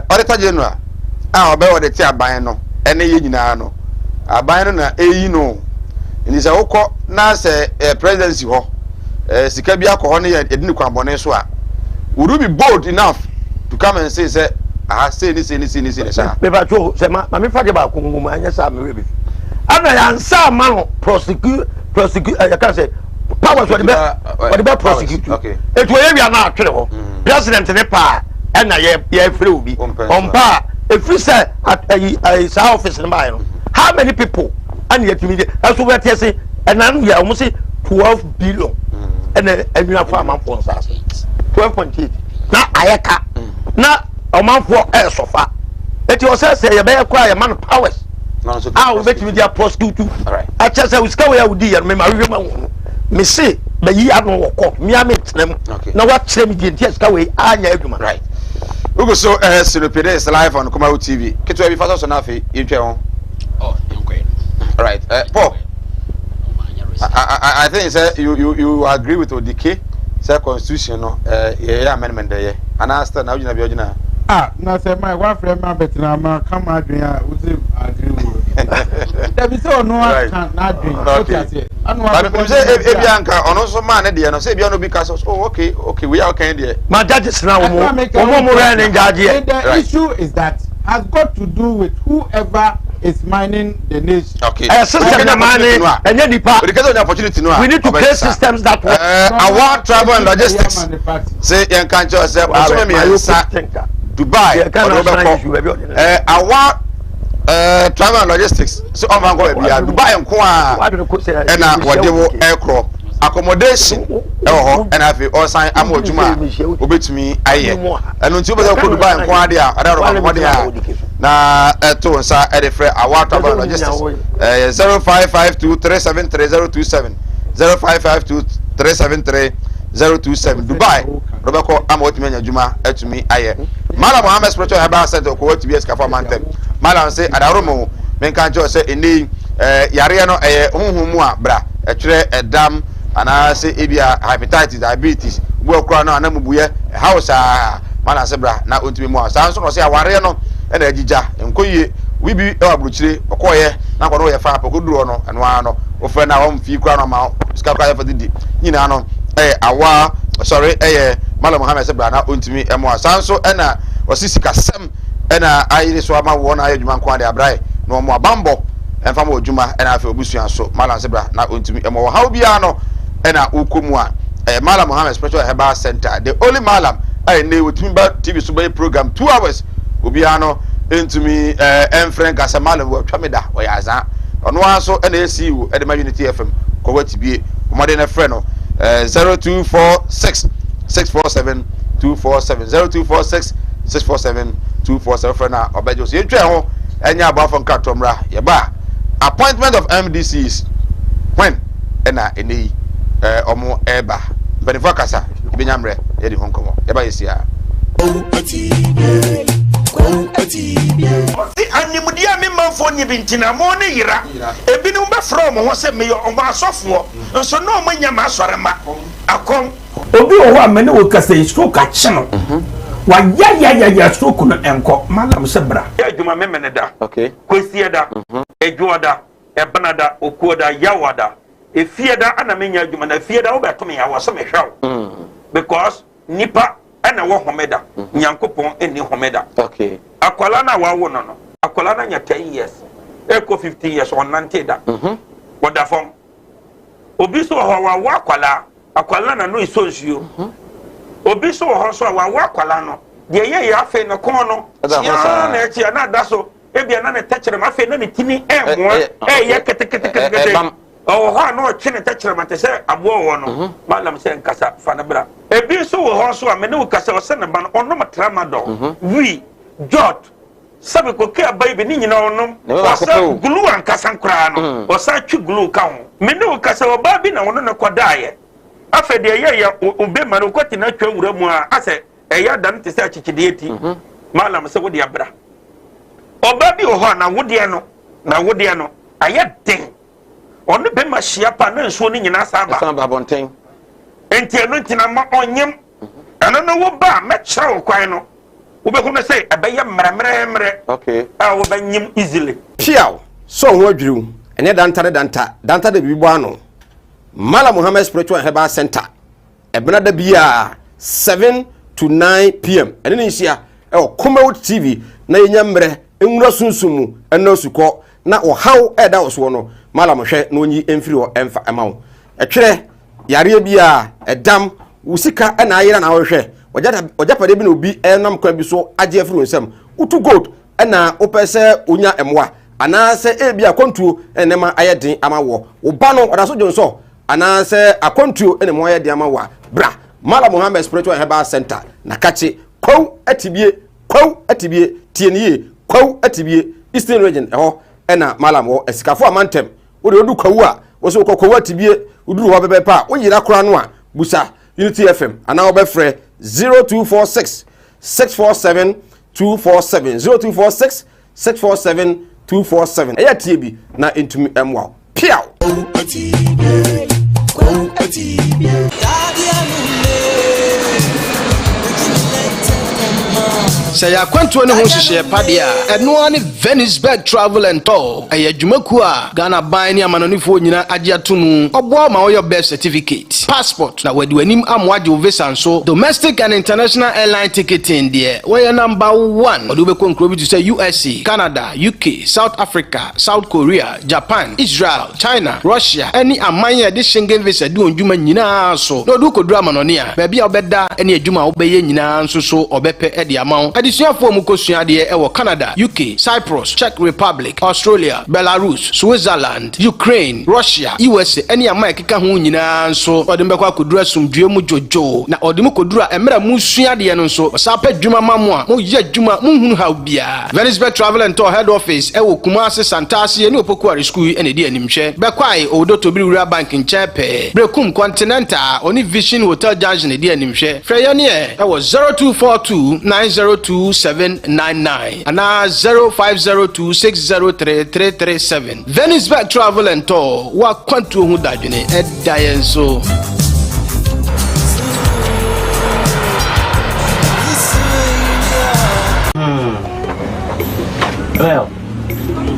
Auditor General, I'll be what the tea buying no, any no, I buy no, and it's a oko now say presidency ho. Sikabia kohone edini kwabone so a would you be bold enough to come and say I say this sir never to say ma me fa de ba ko ngum anya sa me we ana ya nsa ma no prosecute I can say powers what the prosecute okay it we area na atwere ho president ne pa na ye free obi on pa if you say at a office in my how many people and yet me as we tell say and now we almost say 12 billion and you have a man for 12.8 now ayaka now a man for air sofa it was say you better acquire man powers I will bet you their prosecute too. Alright. I just say we scared we do and me say but you have no work me I meet them now what them the just go away right we go so Sinopede is live on Kumawood TV keto be fast so na fe yetwe ho oh alright Paul I think say you agree with Odike say constitution no amendment there and I stand now you be original na say my wife friend ma betina ma come adwen a we say agree with there be so no can adwen okay say anu wa say e bia nka ono so ma ne de no say bia no bi ka so okay we are okay there my judges now mo ran judge the issue is that has got to do with whoever is mining the nation. Okay. System na mining and then because of the opportunity no. We need to create systems that work. Our travel and logistics. Say you can just say Dubai. Our travel and logistics. So I'm going to be Dubai and Kwa and whatever aircraft accommodation and have all sign amojuma obetumi aye and until we go Dubai and Kwa dia na to nsa e dey frɛ our travel logistics 0552373027 0552373027 Dubai Robeko ama otimi anya juma atumi aye Malam Mohammed spiritual herbal center ko otimi eskafa mantem Malam say adaromo menka njo say eni yare no honhomu a bra etwere edam ana say ebia hepatitis diabetes bu okura no anamubuye house Malam say bra na otimi mu asa so say aware no na agija enkoyie wibi e waburuchire okoye na kwano ye fa apokoduro no eno ano ofe na wo mfi kura no ma ska kwa fa didi nyina no awa sorry Malam Mohammed say bra na ontimi emo asanso na osisika sem na ayire so ama wo na ayedwuma nko ade abrae no mo abambo emfa mo odwuma na afi obusuan so Malam say bra na ontimi emo ha obia no na ukomu a Malam Mohammed Spiritual Herbal Center the only Malam ne wotimi ba TV so program 2 hours obia no entumi enfren kasa Malam wo twameda wo yaza ono aso na esiu edema Unity FM ko watibie omode na frɛ no 0246 647 247 0246 647 247 frɛ na obejo so yetwe ho enya abafo nkatomra ye ba appointment of MDCs when na eni omo eba benefo kasa ibinyamre ye di honkomo ye ba yesia Oti animudia me manfo ni bintina mo ne yira ebinu be from ho se me o ma asofo nso no mo nya ma asorema akom obi o ho amene wo kasa stroke a cheno wa ya stroke no enko Malam se bra ya adwuma me mene da okay kosie da edwoda ebanada okuoda yawada efieda ana menya adwuma na fieda wo beto me yawo so me hwaw because nipa ana wo homeda nyankopon eni homeda okay akwala na wa wo no akwala na nya 10 years eko 15 years on nanteda woda fom obi so ho wa akwala na no isonsuo obi so ho so wa akwala no de ye afe no kon no ya na echi na da so ebia na ne tachere ma afe na ne tini mo ye kete oh ha no chine tachere ma te se abo wo no Malam se nkasa fa na bra ebi so wo ho so a me ne wo kasa o se ne ba no ono matrama do wi jot sabe ko ke abai be ni nyina onom wasa glue an kasa nkra no wasa twi glue ka ho me ne wo kasa o ba bi na wono ne kodaye afa de ye obe ma no kwati na twa wura mu a ase eya dan te se achichide eti Malam se wo de abra oba bi o ho na wode no aye den onu be ma hia pa na nsuo ni nyina saba bonten enti eno ntina ma onyem eno no wo ba me kyerɛ wo kwan no wo be hu no say ebeye mremremre okay wo ba nyim easily piaw so ho adwiru ene danta de bibo ano Malam Mohammed Spiritual Herbal Center ebena da bia 7 to 9 p.m. ene ni hia Kumawood TV na yenyamre enwura sunsumu eno suko na ohaw eda oso no Malam hwe na onyi emfiri o emfa emawo etwere yare bia edam usika na ayira na hwe ojapade bi na obi enam kwa bi so age afiri onsam utu gold na opese onya emwa anase ebia akontuo enema ayedin amawo oba no odaso jonso anase akontuo enema ayedin amawa bra Malam Mohammed Spiritual Herbal Center na kache kwaw atibie tienie kwaw atibie Eastern Region eho na Malam wo esikafo amantem wo de odu kwaw a wo so kwaw atibie uduru ho bebe pa wo yira kora no a busa Unity FM ana wo be frɛ 0246 647 247 0246 647 247 eya tie bi na entumi emwa piaw Say ya kwantuo ne ho hyehyɛ pade a ɛno ani Venisberg Travel and Tour ɛyɛ adwumaku a Ghana ban ne amanonifo nyina agye ato mu ɔboa ma wɔyɛ birth certificate passport na wadi wanim amwaje visa nso domestic and international airline ticketing deɛ wɔyɛ number 1 ɔde wobɛkɔ nkuro bi to say USA Canada UK South Africa South Korea Japan Israel China Russia any aman yɛ de Schengen visa de ondwuma nyinaa so na ɔde kodura amanoni a baabi a ɔbɛda ɛne adwuma a wobɛyɛ nyinaa nso so ɔbɛpɛ ɛde amawo Adisuafo mu kosua de e wo Canada, UK, Cyprus, Czech Republic, Australia, Belarus, Switzerland, Ukraine, Russia, USA ene ya Mike ka ho nyina nso ode mbekwa akodura sumdue mu jojo na ode mu kodura emra mu sua de no nso sa pa dwuma mamu a mo ye dwuma mu hunu ha bia. Venisberg Travel and Tour head office e wo Kumasi Santase ene opokuari school ene de animhwe bekwai odo Tobiri Bank in Chepe Brekum Continental oni Vision Hotel Junction de animhwe freya ne e wo 0242902799 ana 0502603337 Venisberg Travel and Tour wa kwantu hu dadwene e dayenso. Well,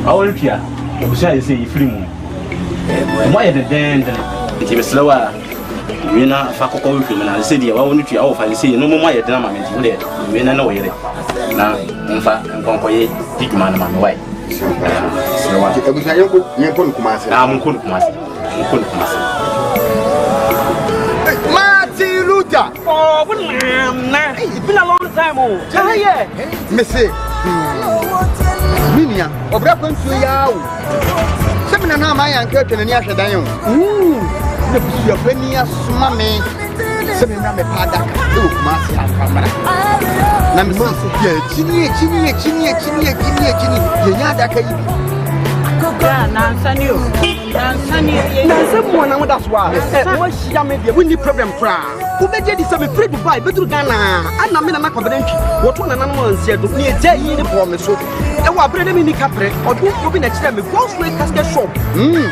all here, I'm sure you say you free me. Why the den? It's slower. We na fa kokko wi film na say dia wa wonu tua wo fa say no mo ma ye dena ma menti wo de we na na wo yere na mfa nkonko ye tigma na ma no why slower ebusa yenko Kumasi ah mo ko Kumasi Martin Luther oh na it's been a long time oh yeah me say Minia, obra kwantu ya wo. Semina na ma yan ka twene ni ahwedan yo. Na busu ya pani asuma me. Semina me pada ka. O Kumasi akamara. Na me so ya chini. Ye nya da ka yi. Yeah, Nansani. Nansa mo na mo that's why. Wo hia me dia, we need problem kra. Wo beje di se me free Dubai, bedu Ghana. Ana me na na kwabedantwi. Wo to na nanom ansia do. Ni eje yi ni bo me so. E wa bre na me ni kapre. Odu obi na kire me Gospel casket shop.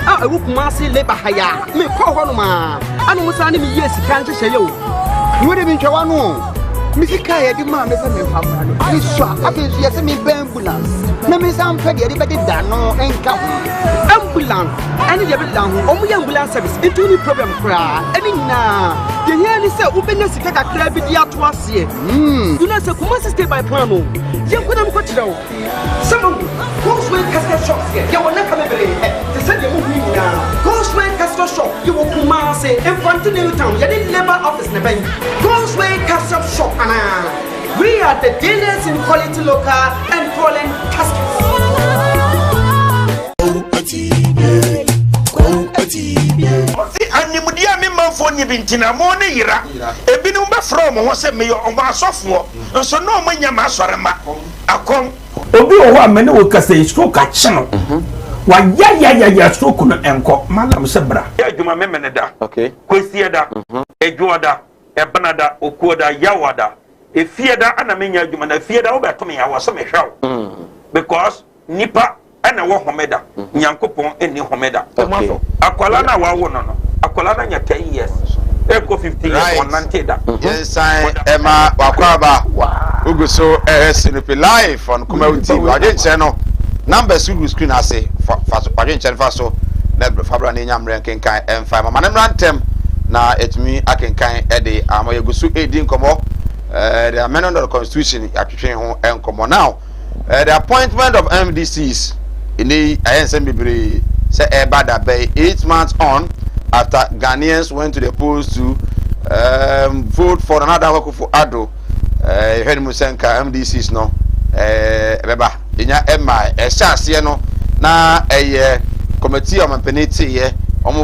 Ah, e wo Kumasi labor hire. Me ko ho no ma. Ana mo sa ni me yes kan hye yo. Wo de bi ntwa no. Misika ye di ma me se me papa no. Ni so abezu ye se me ambulance. Na me sam fe de be da no enka ambulance any de be da ho omo ye ambulance service into any problem kra any na ye here ni se u be na sika kakra bi di ato ase you know se Kumasi stay by plan no ye kwena mo ko tira o some Gospel casket shop here ye wona ka bebere te se de mo hu ni na Gospel casket shop ye wo Kumasi in front of New Town ye di labor office na ben Gospel casket shop ana we are the dealers in quality local and foreign caskets. Animudia me manfo ni bintina mo ne yira ebinum ba from ho se me yo omo asofo nso no mo nya ma asorema akon obi o ho amene wo kasa stroke a cheno wa ya stroke no enko malam se bra ya adwuma me mene da okay kwesi da edwoda ebanada okuoda yawada efieda ana menya adwuma na efieda wo beto ya wo so me hwaw because nipa ana wo homeda nyankopon eni homeda akwala na wa wo no akwala na nya 10 years eko 15 years on nanteda yes I Emma wakwaba uguso sinipi live on Kumawood TV aje channel numbers you screen ase fa aje channel fa so na fabra na nyamre kenkan M5 mama na mrantem na etumi akenkan ede amayegusu edi nkomo the amendment of the constitution atwetwe ho enkomo now the appointment of MDCs in the INSMBB say bad 8 months on after Ghanaians went to the polls to vote for another work for Ado Henry Musenka MDCs no beba inya MI chance no na committee of penalty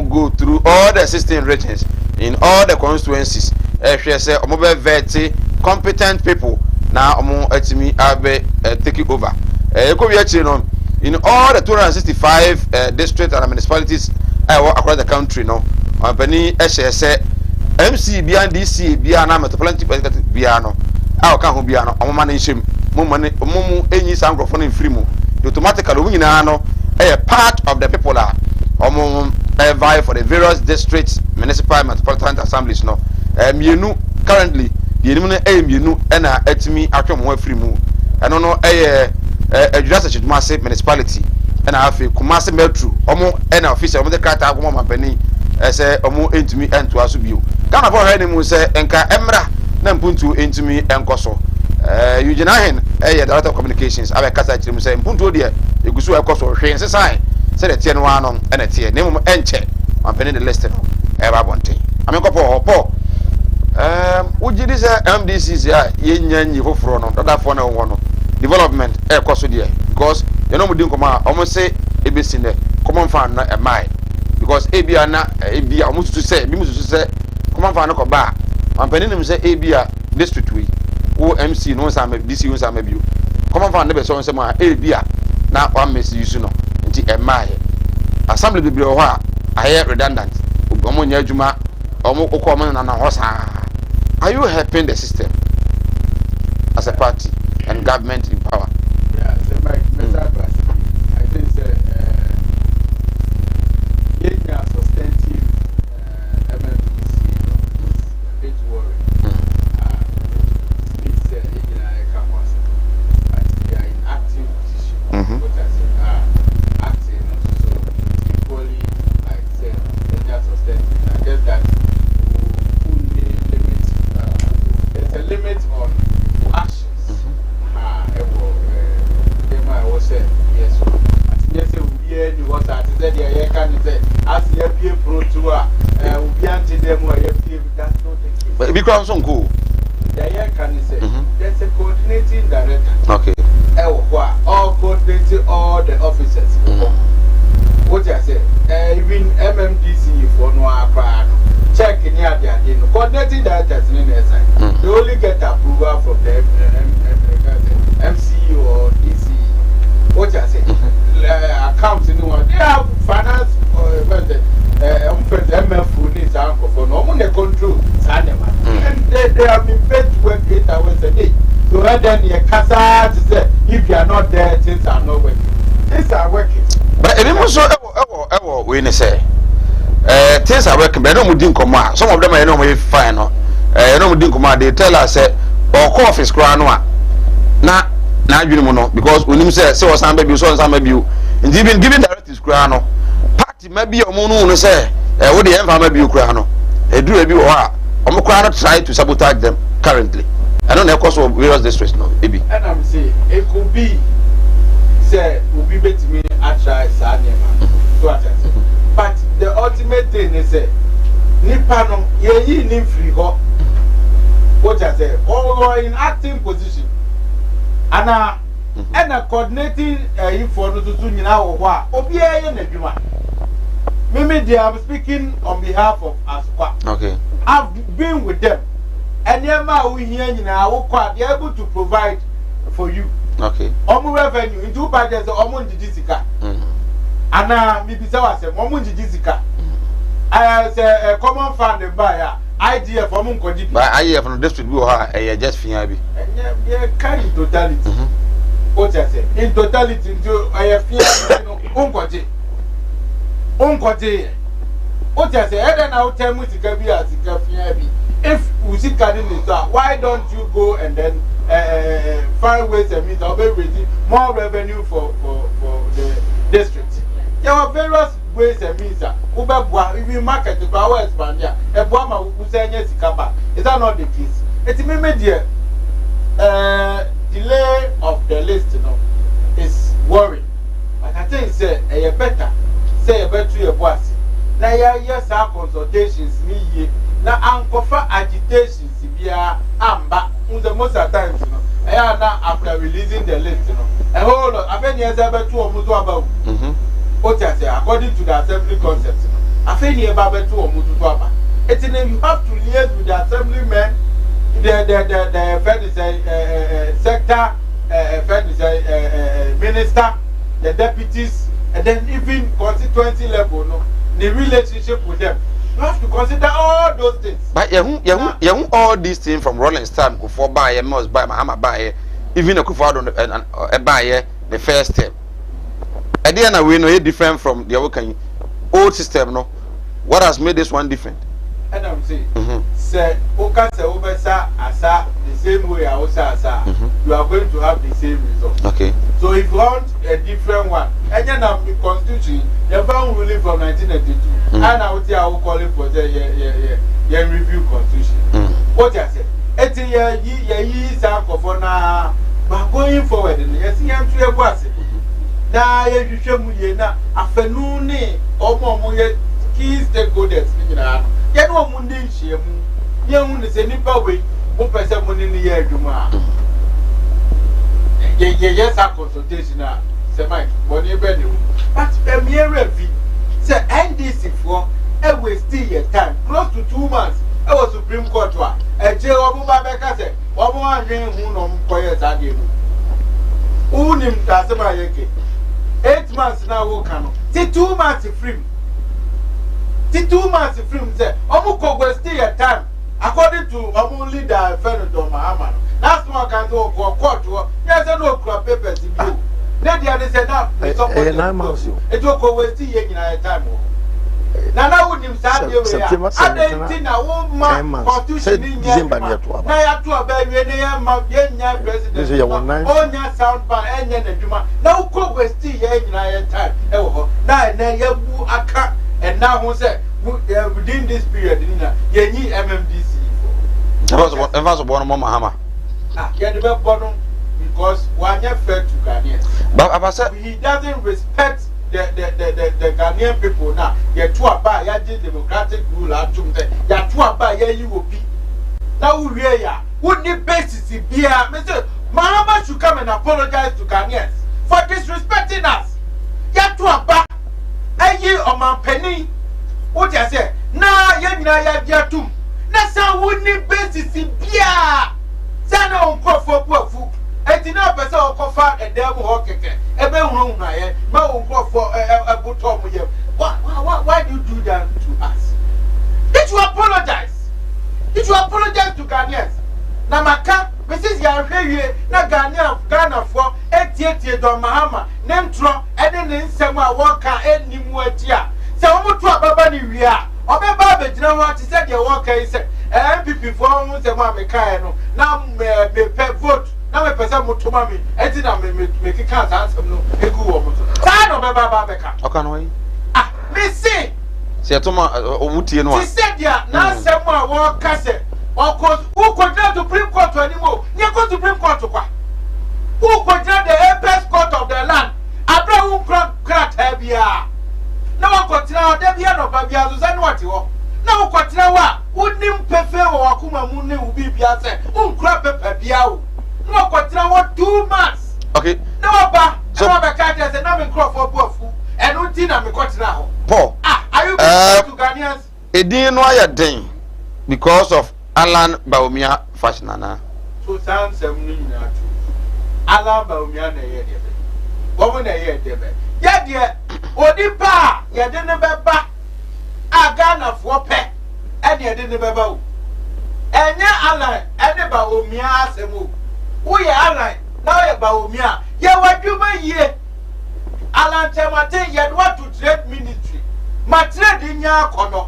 go through all the 16 regions in all the constituencies say omo be competent people now omo etimi abe taking over in all the 265 districts and municipalities across the country no company say MC bia DC bia na metropolitan bia no ka ho bia no omo ma na nhyem mo enyi sangrofo no free mu automatically we nyina no part of the people are omo vie for the various districts municipal metropolitan assemblies no mienu currently the enemy mienu na atimi atwom ho free mu eno no Jurassic Kumasi municipality and afi Kumasi metro omo na official omo de krata agoma mapani say omo entumi ento aso bio kana for hene mu say enka emra na mpuntu entumi enkoso Eugene Ahen director of communications abe kasa chiri mu say mpuntu de egusu ekoso hwe nsesai say de tie no ano na tie na mu enche mapani the list no ba bonten amekopo hopo Would this MDCs yen for no that for no one development cost there because you know we didn't come out almost say a bit in there common fan a mine because ABA almost to say common fan no bar and penny him say ABA district we OMC no some DC one some maybe common fan never so some ABA now one miss you know until a mine assembly be I hear redundant omonya adwuma omo kokoma na hosa. Are you helping the system as a party and government in power? Yeah, I think getting a substantive MMDC is a bit worrying. It's they are in active position. What I say, acting so equally like say getting a substantive. I guess that there's a limit on actions. Yes, we what I said, I can say, as you appear pro to we anti them or that's not the case. But because some cool. The can say, there's a coordinating director. Okay. All coordinating all the officers. What I say, even MMDC for no check in here, the coordinating directors in the side. They only get approval from the MC or DC. What I say, accounts in one. They have finance or MF needs uncle for no one control. And they have been paid to work 8 hours a day. So then your casa to say, if you are not there, things are not working. Things are working. But it was so when say. Things are working, but no one didn't come out. Some of them I know we fine. No one didn't come out. They tell us, or coffee is crown one. Now you know, because when you say, so some baby, so some baby, and even giving directives crown. Party maybe a moon say, what the empire maybe you crown. They do a view or crown try to sabotage them currently. I don't know, cause of various districts now, maybe. And I'm saying, it could be, say, will be better me, I try, but the ultimate thing is Nipano, ye need free ho. What I say, or in acting position. And a coordinating for the Tunia or what? Obia and everyone. Maybe I'm speaking on behalf of Asqua. Okay. I've been with them. And Yama, we here now will be able to provide for you. Okay. Omu revenue into budgets or Omu Jessica. Ana maybe so I say Omu Jessica. I say a common fund and buyer idea for Munko. But I have from the district just Fiabi. And yeah, kind in totality. What I say in totality, into I have fear Unkoji. Unkoji. What I say, and I'll tell you to be as Fiabi. If we see Kadin, why don't you go and then find ways and means I'll be raising more revenue for the district? There are various ways and means. If you market the power expansion, a bomber who say yes, is that not the case? It's immediate delay of the list, is worrying. But I think say a better your boss. Now, yes, our consultations me. Now, uncover agitations, Amba, the most of the times, now after releasing the list, a whole lot. I've been years ever to about. What I say, according to the assembly concept, I feel here about to Mutuaba. It's in you have to liaise with the assemblymen, the sector, minister, the deputies, and then even constituency level, the relationship with them. You have to consider all those things. But you all these things from Rolling Stone go for buy, must buy, Mahama buy, even a Kufado and buy the first step. At the end, we know different from the old system. No, what has made this one different? And I'm saying, say, Oka say Obesa asa the same way I also asa. You are going to have the same result. Okay. So if you want a different one, and then the constitution, the found ruling from 1992, and I would say I will call it for the review constitution. What I say, it's a year sample for now, but going forward, yes, I'm to a was. Now, you show me na afternoon, or more key stakeholders. Get one Mundi, Young is any way, who person money in the year, Juma. Yes, our consultation now, say Mike, one year venue. But a mere review, say, NDC for every still your time, close to 2 months. I was Supreme Court. A jail of Babeka said, one more ring who no quiet again. Unim Tasamayeke. 8 months now will come. 2 months free. 2 months free. Say, Omuko will stay at time. According to Omu leader, Fenodor Mahaman. That's one can go court. Yes, I know crop papers in you. Then the other said, now, it will go with stay in a time. Nana would him stand you. I didn't know man constitution in December. Now, to a baby, and president. This is your 1 9 sound by and Juma. Now, cook was still in a time. Now, you are and now who said within this period, you need MMDC. It was a bottom of Mahama. Get the bottom because one year fair to Ghanaians. But he doesn't respect the Ghanaian people now. You're too about your democratic rule at June. You're too about your UOP. Now we are wouldn't it basis be Mr. Mahama should come and apologize to Ghanaians for disrespecting us. You're too about a year on my penny. What I say? Nah, you're too. That's how wouldn't it basis be. Sana on for poor. 89% of coffee and devil walking. Every room I am, for a boot of you. Why do you do that to us? Did you apologize? Did you apologize to Ghanaians? Namaka, Mrs. Yahweh, na Ghana for 88 on Mahama, Nemtro, and then Sama Walker, and Nimuatia. So, what to a babani we are? Or my baby, you know what he said, your walker is MPP for almost a mamma, now may pay vote. Now a person would to mammy, and did not make a can't answer no a good woman. Time of Babaka. How can we? Ah, Missy! Say, Toma, Wuti and what? She said, yeah, now someone walk cassette. Of course, who could not to Supreme Court anymore? You go to Supreme Court to what? Who could not the apex court of the land? Abraham crack heavier. No one could tell Debian of Babiazus and what you want. No one could tell what? Wouldn't him prefer or Kuma Muni will be Piazza? Crap a Piao. No one could tell what 2 months. Okay. No, Ba. So I'm a cat as a number crop for Buffo and Utina Mikotina. Paul. Are you to Ghanaians? It didn't know your thing because of Alan Baumia Fashnana. So sounds a million. Alan Baumia, woman, a year, Debet. Yet, dear, Odipa, you didn't back. I got for pet, and you didn't bow. And ya Alan, and about Umia, Semu. We are Alan, now about Umia. Ya what you may ye? Alan Tamate, you want to trade ministry. My trade in your corner.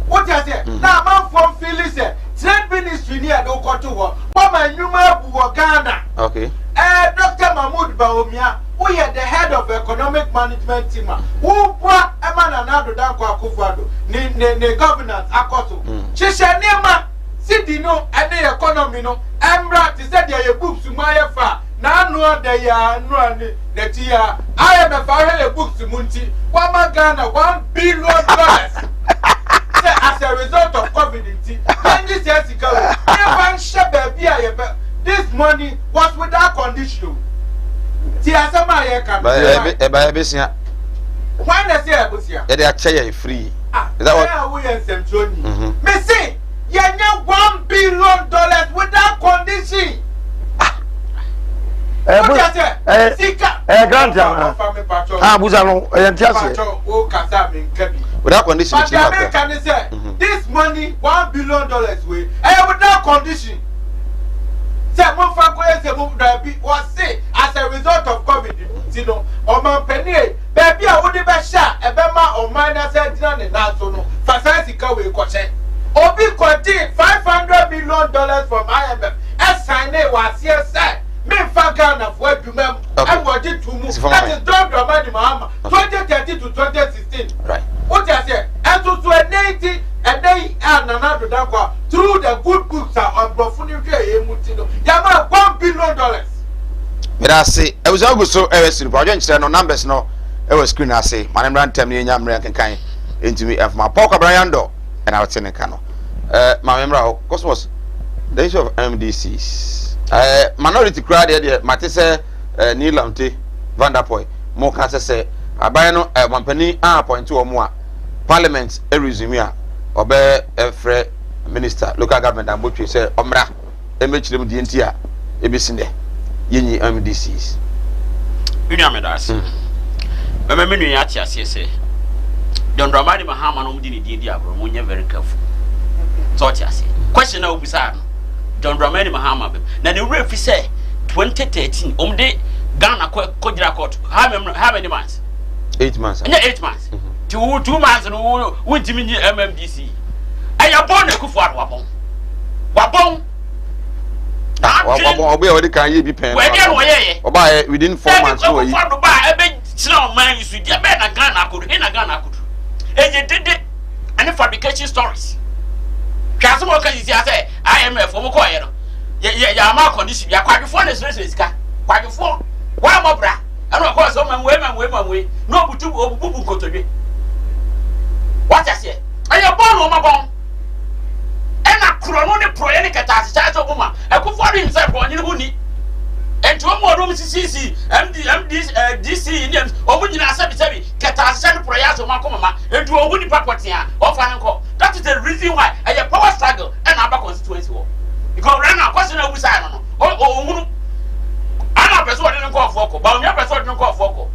What I say? Now, I'm from Phyllis, trade ministry near no Kotowa. What my number Ghana. Okay. Dr. Mahmoud Baumia, we are the head of economic management team. Who brought a man another Danko Akufado, the governance, Akoto. Chishanema, City no, and the economy no, Embra, he said, your books to my fa. Now, no, they are no, the tia. I am a fire books to Munti, Ghana, $1 billion. As a result of COVID-19, this year's this money was without condition. Why does it say free? Is that what we say? You have $1 billion without condition. Without condition, this money $1 billion way without condition. Was say as a result of COVID, or my penny, baby, I would be shot, a bema or minus $10 for Sassica will question. Obi contain $500 million from IMF. As I know, was here said, me fagan of what you remember, and what did to move. That is Dr. Ramani Mahama, 2013 to 2016. Right. What I say, and to 2080. And they and another Dakwa through the good books on Profunic Mutino. Yama $1 billion. But I say, I was always so simple. I didn't no numbers, no. I was screen. I say, my name ran 10 million American kind into me of my poker Briando, and I was in a canoe. Mamemra Cosmos the issue of MDCs minority crowd there Matisse Nilamte Vanderpoy mo ka say aban no mampani appoint to omo a parliament resume a obe efre minister local government and botwe say omra emechirem die ntia ebisinde yenyi MDCs Unia medas meme menu ya tia say John Dramani Mahama no mudi ni die abro mo nya very careful so tia say question na obisa John Dramani Mahama na ne refi say 2013 omde Ghana Kojira court how many months 8 months 8 months 2 months no won't mean MMDC aya born ekufu ado wabon obe odi kan ye bi pen oba within 4 months so yi ekufu ba ebe china man isu dia be na Ghana akodo enye dede any fabrication stories kwaso mo kan yi say IMF mo ko ye no ya ma condition ya kwadefo na stress ka kwadefo wa mo bra eno ko so mamwe no butu obubu kotodwe what I say ayo bon o mabon ena kro no ne proye ne kata ase cha obuma ekufo ri himself bon ni huni enti o mo rom CCC DC ni omu nyina asabi kata ase ne proye aso makoma enti o huni papotia o fa nko that is the reason why ayo power struggle ena aba constituency wo because right now question na busa no o hunu ana person dey nko afoko ba onya person dey nko afoko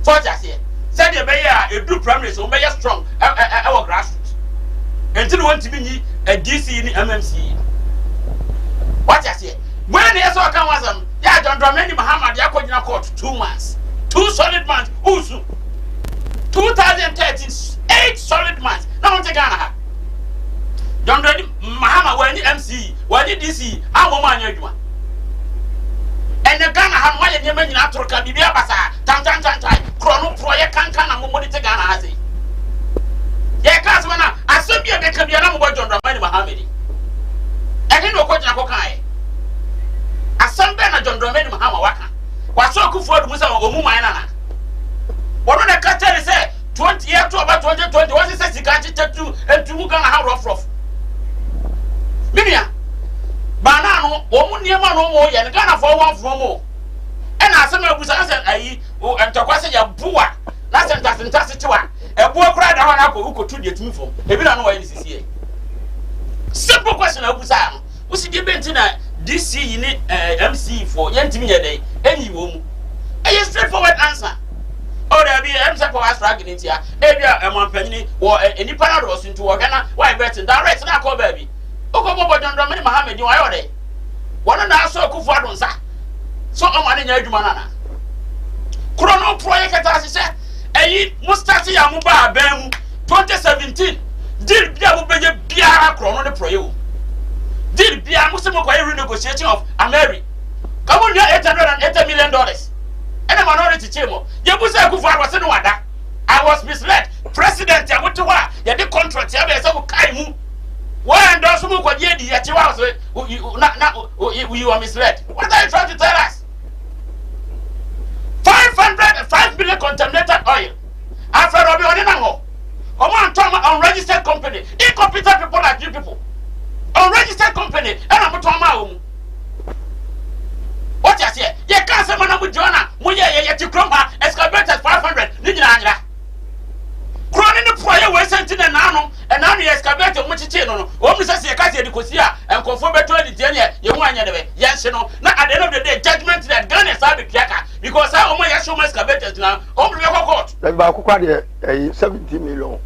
so just here say dey be ya e do primary so be strong e wo grassroots until you want to be a DC ni MMC what you say when you so kan wasam ya John Dramani Mahama dey akogina court 2 months 2 solid months usu 2013 8 solid months na won take Ghana ha John Dramani Mahama wani MC wani DC awo ma anya adwuma and the Ghana have why you mean after can be abasa tan chrono proye kan na mo monitor Ghana has it ye cause mana asabi e be ka bia na mo John Dramani Mahama di e hin no ko jina ko kan asambe na John Dramani Mahama waka wa so ku fo du sa omu man na wono na ka tell say 20 year to about 2020 was say sika chichetu entumu Ghana ha rough minia bana no omu niema no mo ye Ghana for one from mo e na asem abusa say ayi o entokwa say ya buwa na sentase tiwa e buwa kura da ho na ko ukotu de tumi fom e bi na no wa ni sisi simple question abusa no usi de benti na DC ni MC for yentimi ye dey eni wo mu e straightforward answer o da bi MC for us struggle ntia e bia emampanyi wo enipa na do so ntu wo Ghana why bet direct na call baby Okobo John Dramani Mahama di wayo de. Wono na aso akufu adonsa. So o ma ne nya adwuma nana. Kuro no project ata se eyi mustati ya mu ba aban mu 2017 deal bia mu beje biara kuro no ne project o. Deal bia mu se mo kwa renegotiation of America. Kamu nya $880 million. Ene minority chemo. Ye bu se akufu adonsa no wada. I was misled. President ya wotu wa ya di contract ya be se ko kai mu. Why and those who go ye di you are misled. What are you trying to tell us? 5 billion contaminated oil. After Robbie Onenango. Unregistered company. Incompetent people like you people. Unregistered company. And I'm talking what you say? You can't say Manamu Jona. Muya ye Tikroma excavated 500. Nijana. Cronin the prayer was sent in an annum, and now you excavate much chino. Only says you can't Nicosia and conform to the Dania, you want anyway. Yes, you know. Now at the end of the day, judgment that Ghana is having Piaka because I only show my excavators now. Only your court. Like Bakuka, 70 million.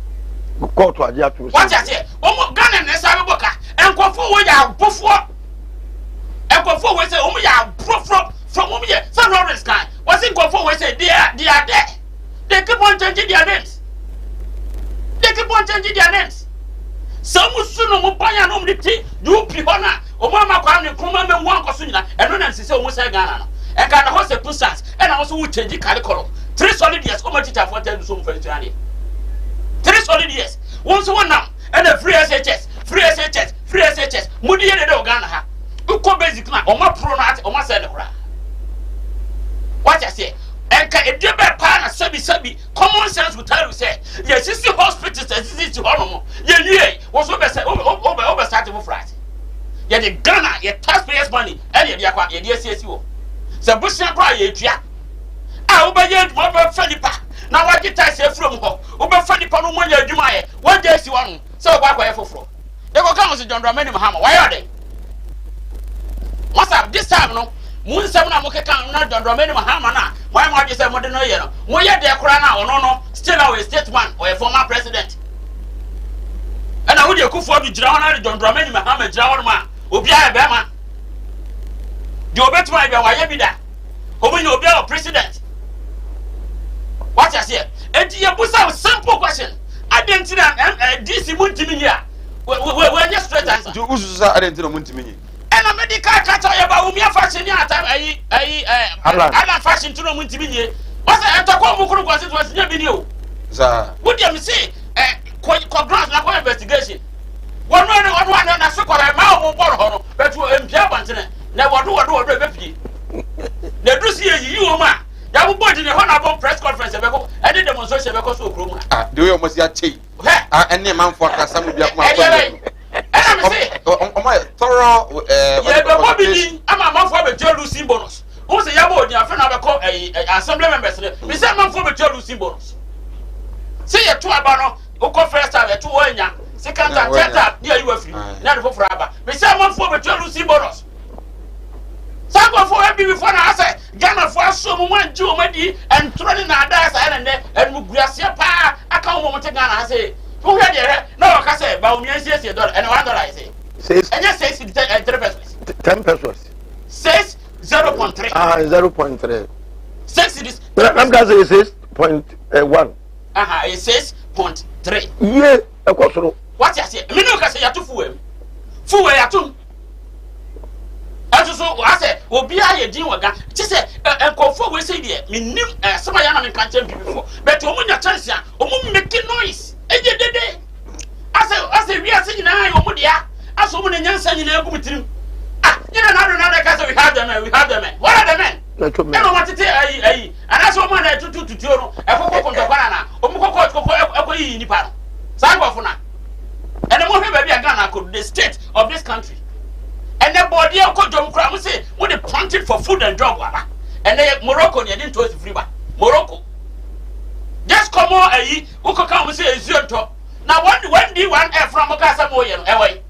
Court was yet to what I say. Oh, Ghana is having Boka and conform where you have before. And conform where say, oh, you have from whom you some Lawrence kind. Was it conform where say, they are there. They keep on changing their names. They keep on changing their names. Some soon no panya no mditi you pihona o mama kwa ni kuma me wan koso nyina eno na nsese o mo say Ghana no e ka na ho circumstance e na also wo change curriculum 3 solid years o ma teacher for tell so mo fa tuane 3 solid years won so won now e na free SHS mudi ye de Ghana ha uko basic na o ma pro na ate o ma say ne kura what I say enka edebe pa na sabi common sense will tell you say Yes, sisi hospitals and sisi honomo. Ye nie, was over starting for Friday. Ye the Ghana, ye taxpayers' money, and ye akwa ye CSU. So Bushan cry ye tia. Ah, obeye mo Felipa. Now what you tell say from ho. Obe Felipa no money adwuma ye. What dey si one? So kwa kwa foforo. They go come with John Dramani Mahama. Why are they? What's up this time no? Moon 7 na moke kan na John Dramani Mahama na. Why mo just say mo dey no ye no? Mo ye dey kura na no still our statesman or a former president. And I would you for be drown John Dramani Mahama drown ma. Obi a be ma. The obet my be why be that. Obi no be our president. What I say? And you put a simple question. I didn't see that DC Muntimi here. We're just straight answer. To Ususa, I didn't know Muntimi. And a medical catcher about Umia fashion at Alan fashion to Muntimi. What's I talk about was it was near video? What do you say? Congrats na investigation. One na so kwa ma mo boro but you empia bantene. Na what do be. The do see you ma. Ya wo body ne honorable press conference e beko e dey demonstration e beko so okro ah the way almost ya chei ene man for kasa mu bia kuma thorough yeah the body ama man for be losing bonus who say ya body afa na beko assembly members me say man for be losing bonus say ya to aba no wo ko first time ya to wo nya second time third time dia you afri na do for aba me say man for be losing bonus Sango for every before I say Ghana for so one Jew madi and throwing na dance and Mugracia pa I can't moment Ghana say who had there no I can say but $1 and $1 I say says and just says 10 pesos says 0.3 0.3 6 it is I'm gonna say 6.1 it says 0.3 yeah of course what I say me no can say ya to fuwe ya to so I say obi aye din waga ti say enkofo we say there me nim sama ya na me kan champion before but omunya chance a omu make noise eje dede I say we are saying na omu dia aso omu nyansa nyina egu mitirim ah nyina na do ka say we have them what are the men no want to tell and aso omu na tutu no ekoko kontokwana na omu koko yi nipa sangofo na and mo hwe ba bia Ghana could the state of this country. And the body of Kodom Kram say, when they planted for food and drug, and they Morocco, they didn't toast free. Morocco. Just come on, who could come and say, it's your top. Now, when do you want air from Mokasa Moyen? Away.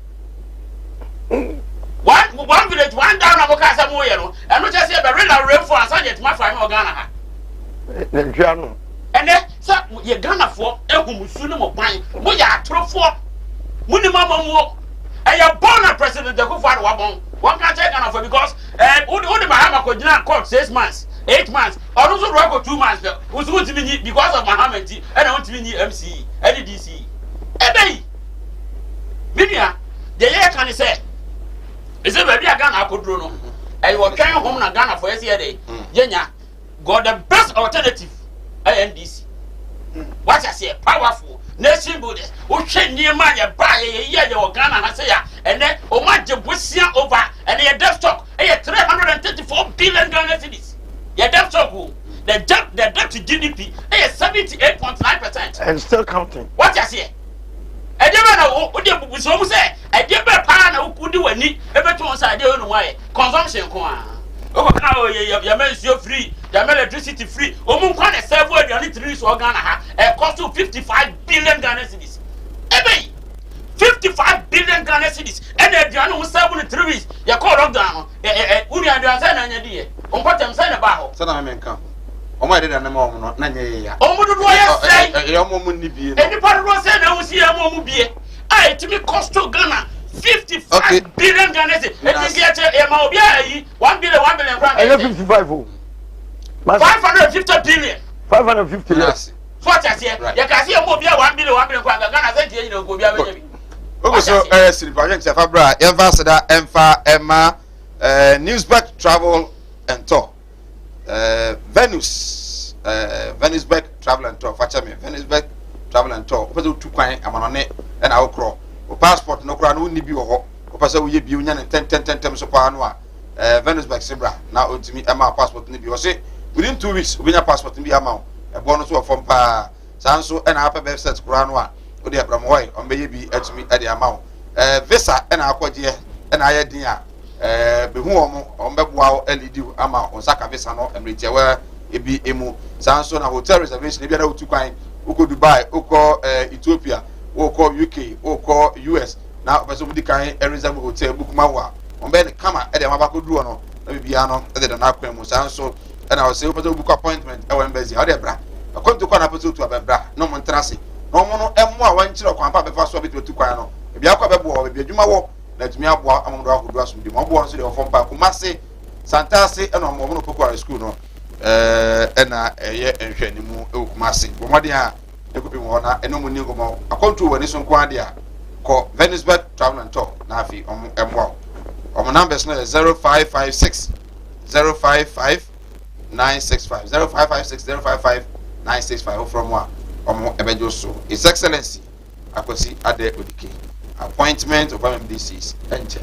One village, one down of Mokasa Moyen, and not just say, but real rainfall, and yet my friend Ghana. And then, sir, you're Ghana for Elkumusuna Mopine, we are true for Munimama. And you're born a president, the good father, one can't take enough because only Mahama could not court 6 months, 8 months, or also work 2 months. Who's going to be because of Mohammed and I want to be MC, LDC. Hey, Vidia, the year can say, is it maybe a Ghana could do no? And you were carrying home in Ghana for yesterday. Jenya got the best alternative, ANDC. What I say, powerful. Nation builders, who change near my buy a year or Ghana, I say, and then Omaja Busia over and your debt stock, 334 billion Ghana cities. Your debt stock, the debt to GDP, 78.9%. And still counting. What I say? I never know what you say. I give a pan who could do a need, every 2 months I don't know why. Consumption. Oh, you're free. The electricity free. Omunkwan a server you need to reach Ghana. It cost you 55 billion Ghana cedis. Ebe 55 billion Ghana cedis. And the Ghana was 3 weeks. You call lockdown. Uni and Johnson and Yadi. On what I'm saying about. Son of a come. Oh, my dear, no, not Nanya. Oh, what do I say? Your woman need be. Any part of us said I will see a moment be. I to me cost to Ghana. 55 billion Ghana cedis. And you get a Mobia 1 billion, 1 billion. I have 55. 550 billion. 550 yes. What I say? You can see a Mobia 1 billion, 1 billion. Ghana said, you know, go be a okay, so, Silvia, Fabra, Ambassador, Emma, Newsback Travel and Tour. Venus Back Travel and Tour. Fachame, Venus Back Travel and Tour. Open to Quine, I'm on it, and I'll crawl. Passport, no crown, wouldn't be a hawk. Opasa, we be union and 10 times of Panua. Venus Back Sibra. Now, to me, Emma passport, maybe you say. Within 2 weeks, we have passport in the amount. A bonus from sanso ena apa website kura no a wo de abramoy on beye bi atumi e de ama wo visa ena akogye ena aye din a behu omo on beboa wo elidi ama on saka visa no emretie wa ebi emu sanso na hotel reservation e bi na otu kwan uko Dubai uko Ethiopia uko UK uko US na opeso mudi kan reserve hotel Kumawood on be kama e de mabako duro no na bibia no e de na kwan mu sanso ena o se opeso book appointment e wa embassy how de bra akonto kwa na opeso tu abebra no mo ntrase no mo no emu a wankyire kwan pa befa so betu kwan no e bia kwa bebo o be adwuma wo na tumi aboa amodo akodo asumdi mo bo nso de ofom pa Kumase Santase ena mo no pokwa school no ena eye enhwe ni mu e Kumase bomode a ekopi mo na eno mu ni gomo akonto wani so kwa dia ko Venisberg travel and tour na afi emwa omo numbers no 0556 055 965 0556 055 965 from one omo ebejo so His Excellency Akwasi Ade Odike appointment of MDCs enche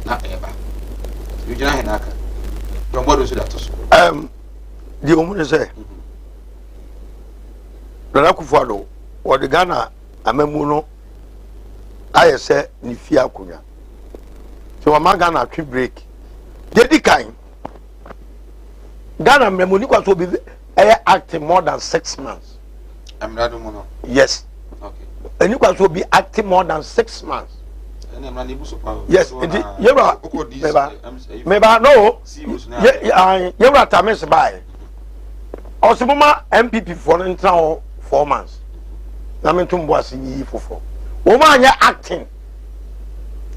na eba you jina hinaka your bodo so that so the omo say Nana Kufuado or the Ghana amamu no ayese ni fi akonya so ama Ghana trip break dedi kan Ghana amamu ni kwaso bi acting more than 6 months amrado mo no yes okay eni kwaso bi acting more than 6 months eni amra ni buso pa yes meba no yebra tamis bai osibuma MPP for ntra 4 months na me tumbo asinyi fofo wo ma anya acting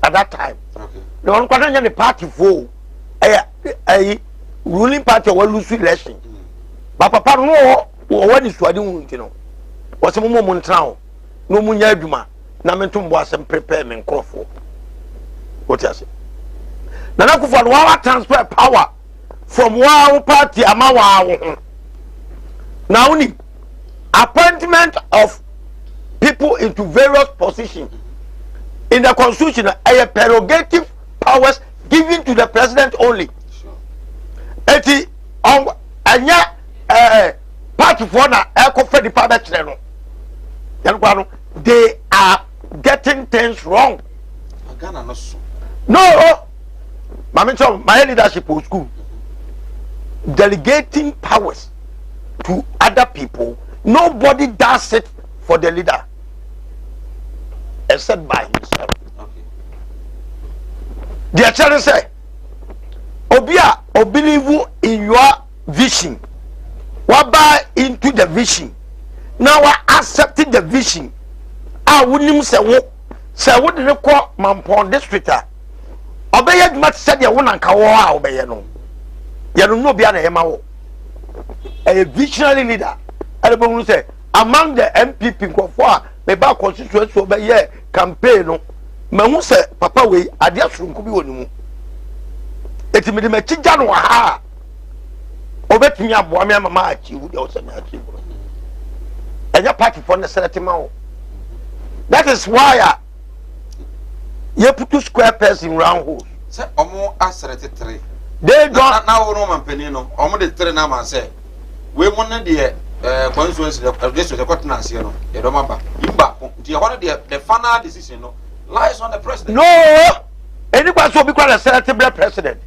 at that time okay the one kwata nya the party fo ruling party wa lose election ba papa no wo wani suade hu ntino osibuma mo ntra ho no mu nya adwuma na me tumbo asem prepare me nkrofo what you say Nana Kufuado wa transfer power from one party amawa now ni appointment of people into various positions in the constitution are prerogative powers given to the president only. Eti anya party for na eco department no they are getting things wrong. No, my leadership was school delegating powers to other people. Nobody does it for the leader except by himself. okay The challenge say obia believe in your vision, what buy into the vision, now accepting the vision. I wouldn't say what did call Mampon district obey much said ya won anka wo obey no ya no bia na yema a visionary leader alebo say among the MPP nkofo me ba constituency obey campaign no mahu say papa we ade asurunku bi woni mu etimi de makija no ha obetumi abo me mama achi wu de osemi achi bro enya party for the select ma. That is why you put two square pegs in round holes. Say omo asrete 3 they don't na wo no mampani no omo de 3 na man say we mo na de constituency this was the court na ase no e do maba imba nti e hono the final decision no lies on the president. No, anybody so be called a selectable president.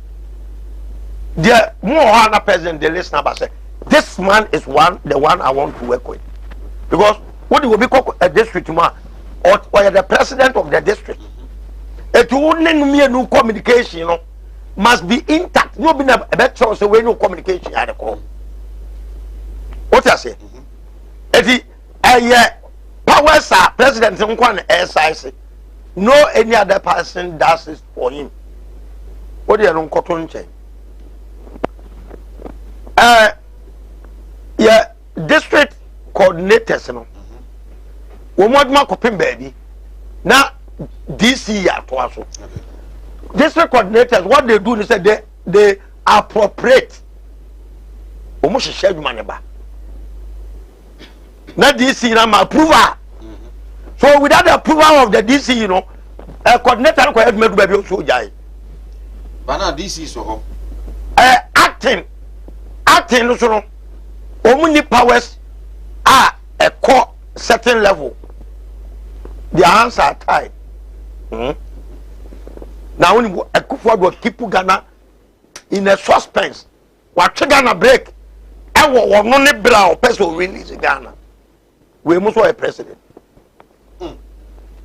The more na president the listener ba say this man is the one I want to work with, because what will be called a district man or the president of the district. It wouldn't no communication, you know, must be intact. No be a better so when no communication at the call. What I say? It powers are president SIC. No any other person does it for him. What do you don't cotton chain? District coordinators, you know. What my coping baby now DC at also. District coordinators, what they do is that they appropriate almost a shared money back. Not DC now approval. So without the approval of the DC, you know, a coordinator could make baby so jai. But now DC so acting so omni powers are a certain level, their hands are tied. Now when Akufo will keep Ghana in a suspense, what Ghana break, and what no brow person release Ghana. We must have a president.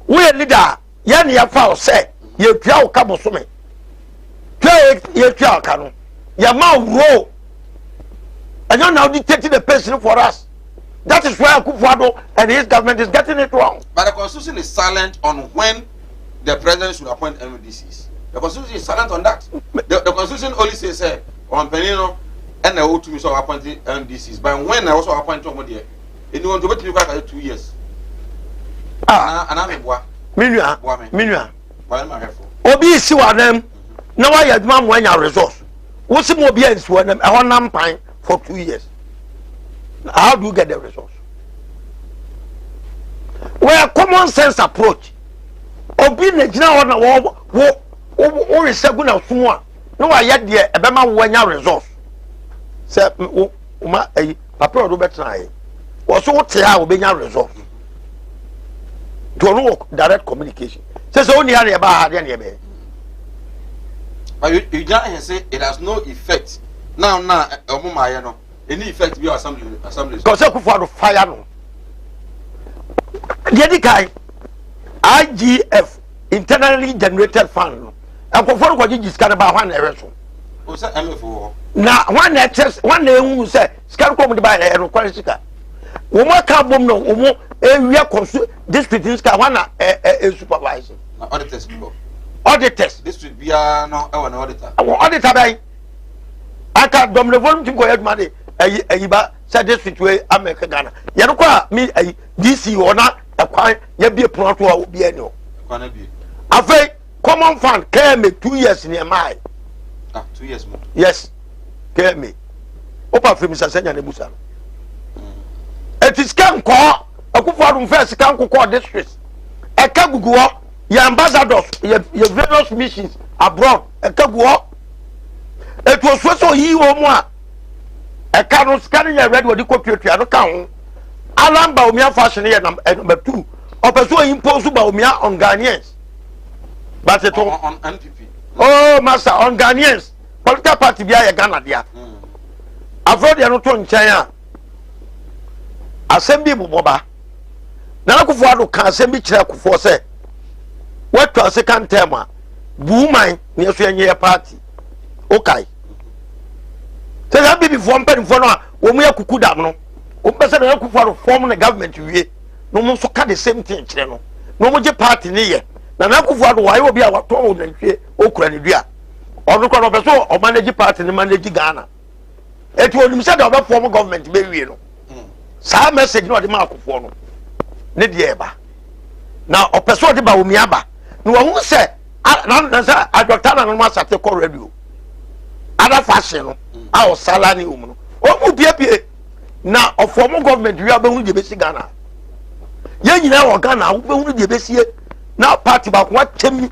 We a leader, yan ya foul say, ye piao kabo sume. Ye piao kano. Ya ma row. And you're now dictating the person for us. That is why Akufo and his government is getting it wrong. But the constitution is silent on when the president should appoint MDCs. The constitution is silent on that. The constitution only says on Penino and the O2 so appointing MDCs. But when I also appoint somebody, anyone to bet you got 2 years. And I'm a boy. Minua. Obi si wa them. Now I had man when your resource. What's the more beings for them? I want them pine for 2 years. How do you get the resource? Well, common sense approach. Obi ne jina wana wo resegun na sunwa. No wa ye de e be ma wo nya resource. Say ma papa odo betra e. Wo so wote a wo be nya resource. To no direct communication. Say so oni area ba ha de na be. But you just say it has no effect. Now omuma ye no. Any effect be assembly. Because Akufo fire no. The guy IGF internally generated fund. Akufo ko ji scan ba hwan na ereso. O say MFO. Na hwan na test hwan na ehu say scan ko mo de ba e no kwari sika. Wo mo ka bom no wo mo ewia konsu district scan hwan na supervisor. Na auditors people. Auditors district bia no e na auditor. Auditor bai. Aka dom le volume tim ko yet made ayi ba say district we America Ghana. Ye no kwa mi ayi DC ona ekwan ye bie pronto a obi ani o. Ekwan na bie. Afei common fund came 2 years in my. 2 years more. Yes. Came. Opa from Mr. Senya Nebusa. It is can call Akufo first can call districts. E ka gugu your ambassadors, your various missions abroad. E ka gugu. It was so he o mo a. E ka no scanning your red with the computer no kan. Alamba Omia fashion here number 2. Opeso impose ba Omia on Ghanaians. But it on NPP. Oh, master, on Ghanaians. Political party be a Ghana dia. Avoid the not on China. Assembly Boba. Now Akufo can assembly chair Akufo say. What to a second term? Woman near to party. Okay. Say that be before pen for no. When we are kukuda no. Person Akufo form the government we. No more so the same thing. No more party near. Na Akufo why will be our town and okra ni dua ono ko no be so o manage party ni manage Ghana e to onim say the form government be wie no sa message no de ma Akufo no ne de eba na o person de ba omi aba no wo say na say adoctor na no ma sate ko radio ada fashion no a o sala ni um no o mu bie na o form government wi aba hu de be si Ghana ye nyina wo Ghana wo be hu de be sie na party ba ko wachem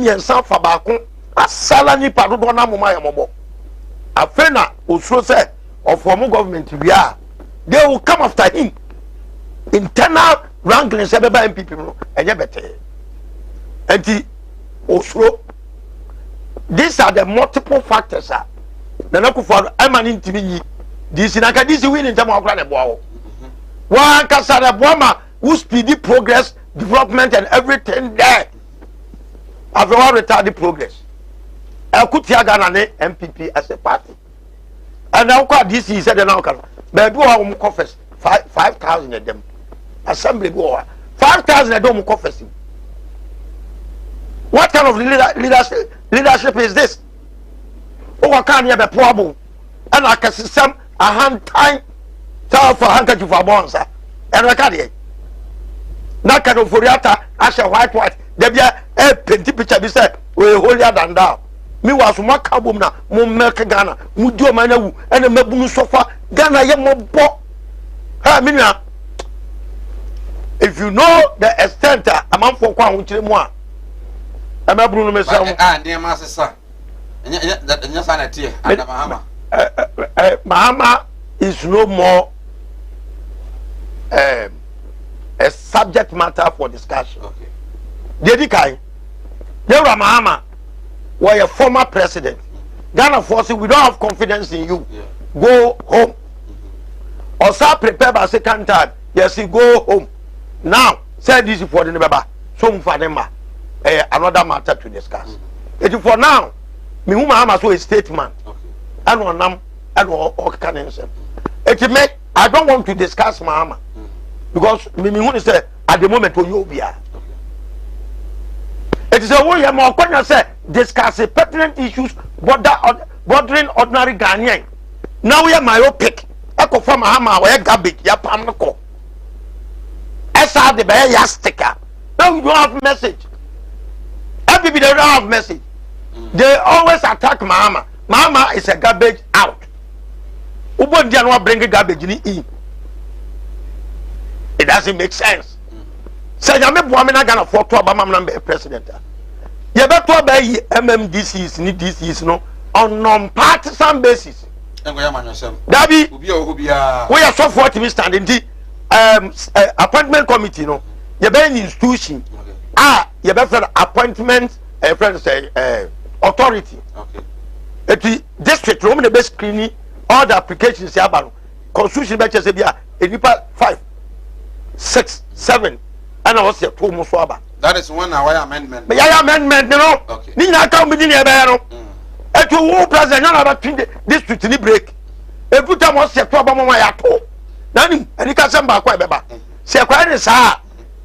yensan fa ba ko asala ni pa dodo na moma yamobo afena osuro say of former government we are they will come after him internal wrangling say beba MPP no enye bete enti osuro these are the multiple factors na Akufo amani ntimi yi this na ka this win in term of akura ne boawo wa kasa ne boama who speedy progress development and everything there. I've already retarded progress. I could hear Ghana MPP as a party. And now DC said now can but do our coffers 5,000 of them. Assembly go 5,000 of them coffers. What kind of leadership is this? Oh, I can't hear the problem. And I can see some a hand time tell for handkerchief for bonds. And I can't hear. Na kado foriata asha white there be a penti picture be say we holier than thou me was mo kabom na mo make Ghana mo di o manawu ene mabunu sofa Ghana ye mo bo ha minua if you know the extent amanfo kwa ho kire mu a amabunu no me say dey ma sesa enya sa na tie Mahama Mahama is no more a subject matter for discussion. Okay. Dedi kai. Dewa Mahama was a former president. Ghana force, we don't have confidence in you. Yeah. Go home. Or start prepare by second time. Yes, you go home. Now, say this for the neighbor. So for them, another matter to discuss. It is for now. Me who Mahama so a statement. And one nam and all cancer. It may I don't want to discuss Mahama because me who say at the moment when you be. It is a way you more can say discuss pertinent issues bordering ordinary Ghanaian. Now we are myopic. Eko from Mahama we garbage ya pam ko. Esa the be ya sticker. Now you don't have message. Everybody don't have message. They always attack Mahama. Mahama is a garbage out. Ubo dia no bring garbage in. It doesn't make sense. Say ya me boa me na Ghana for to Obama na be president. You better be MMDCs ni DCs no on non-partisan basis. Dabi we are so for to stand in the appointment committee no. You be an institution. You be for appointment authority. Okay. The district room the best screening all the applications here constitution be say bia enipa 5 6 7 and I was here two muswaba. That is one our amendment. But your amendment you know. Okay. Ni na come be ni e be no. E to wo president na about the district ni break. E put am was here to abamo ya to. Na ni ani ka sem ba kwa be ba. Se kwa ni sa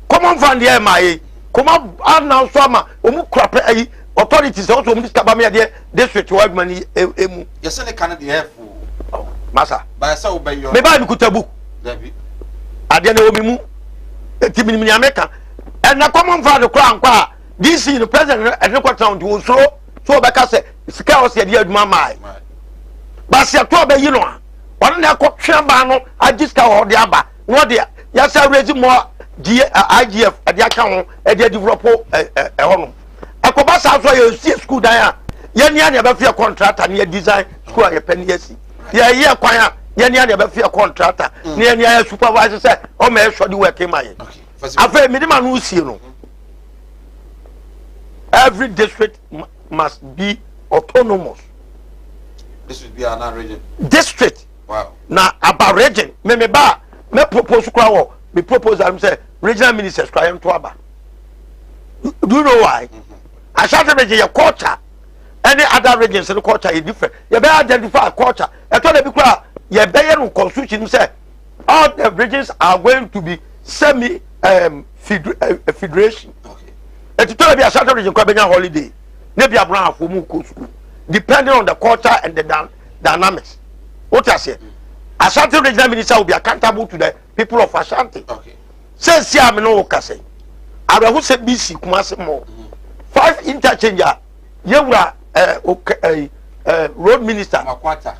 common fund here mai. Come announce ama omu krapre ayi authorities also omu discover me there district wide money emu. Yes any can the help. Masa. Ba sa obey your. Me ba bi kutabu. David. Ade na omi mu. Eti mi America. And na common for the crown kwa DC the president and the town to so be ka say sika o se dia aduma mai ba se to be yi no one na ko twa ba no agiska o de aba no de ya sa raise more IGF e de aka ho e de develop ho no akoba sa so ye see school dan a ye nia na be fe contractor na design school a ye pen yesi ye kwan a ye nia na be fe contractor na nia supervisor say o me e so the work mai. After minimum no see no. Every district must be autonomous. This should be another region. District. Wow. Now about region. Me propose to me propose am say regional ministers try to aba. Do you know why? I started region your culture. Any other regions the culture is different. You better identify culture. I told you because you better constitution say all the regions are going to be semi federation. Okay. And to tell you a certain region can be a holiday. Maybe a brown for school. Depending on the culture and the dynamics. What I say? A certain regional minister will be accountable to the people of Ashanti. Okay. Since I no say, I will say BC Kumasi more. 5 interchanger. You were road minister. Makwata.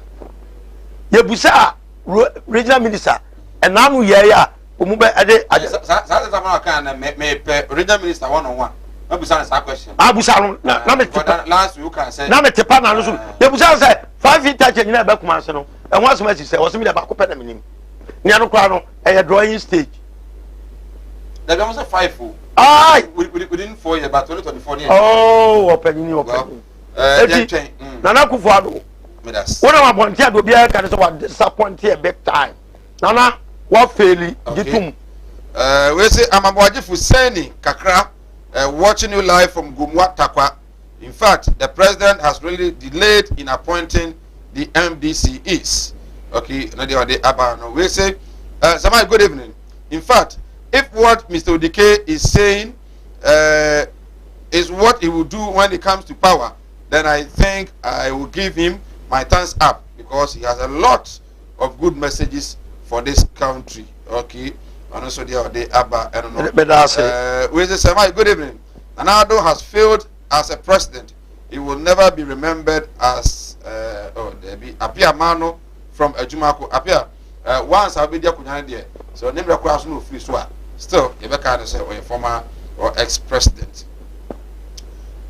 You busa regional minister. And now yeah. Umube ade sa kan me regional minister one on one. No be say question. Abusa na me last you can say. Na me tepa na no so. They busa say 5 interchange na be kuma se no. E won so say was me da ba ko pe na minim. Ni anu kwa no e drawing stage. There be almost 5 o. Ai within 4 years but 2024 years. Oh, open. Nana Akufo Addo. Me das. Wona ma bonti ado bia ka say what disappoint here big time. Nana what fairly gitum. We say Amaboaji Fuseni Kakra watching you live from Gumwa Takwa. In fact, the president has really delayed in appointing the MDCs. Okay, we say Samai, good evening. In fact, if what Mr. Odike is saying is what he will do when it comes to power, then I think I will give him my thumbs up because he has a lot of good messages for this country. Okay, and also the Abba, I don't know. We say Samai, good evening. Nanado has failed as a president. He will never be remembered as Apia Mano from Ejumako. Apia, once I'll be there, so name requires no free swap. Still, you can't say or a former or ex-president.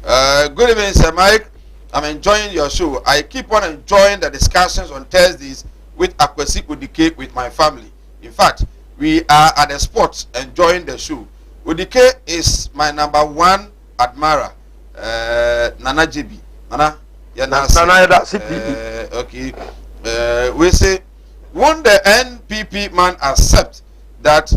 Good evening, Sir Mike. I'm enjoying your show. I keep on enjoying the discussions on Thursdays with Akwesi Odike with my family. In fact, we are at the spot enjoying the show. Odike is my number one admirer. Nana JB. Nana okay. We say, won't the NPP man accept that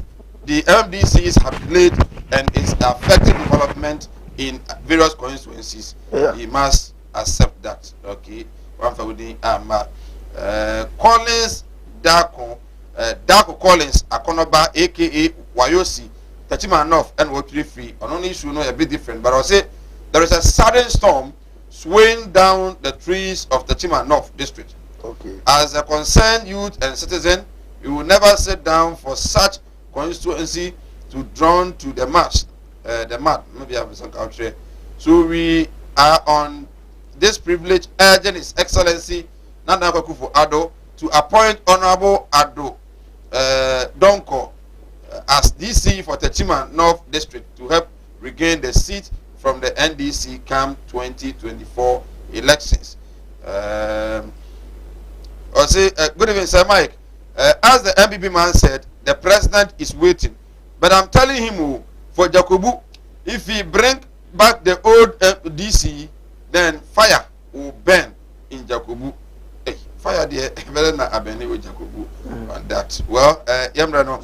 the MDCs have delayed and is affecting development in various constituencies? Yeah. He must accept that. Okay. Collins Dako Collins Akonoba aka Wayosi Tachima North and Wotri Free on only issue a bit different, but I'll say there is a sudden storm swaying down the trees of Tachima North district. Okay. As a concerned youth and citizen, we will never sit down for such constituency to drawn to the march. Maybe I have some country. So we are on this privilege urging His Excellency Nana Akufo Addo to appoint Honorable Addo Donko as DC for Tachima North District to help regain the seat from the NDC CAM 2024 elections. Good evening, Sir Mike. As the MPP man said, the president is waiting. But I'm telling him, for Jacobu, if he bring back the old DC, then fire will burn in Jacobu. Hey, fire there, better not abandon with Jacobu on that. Well, Yamrano,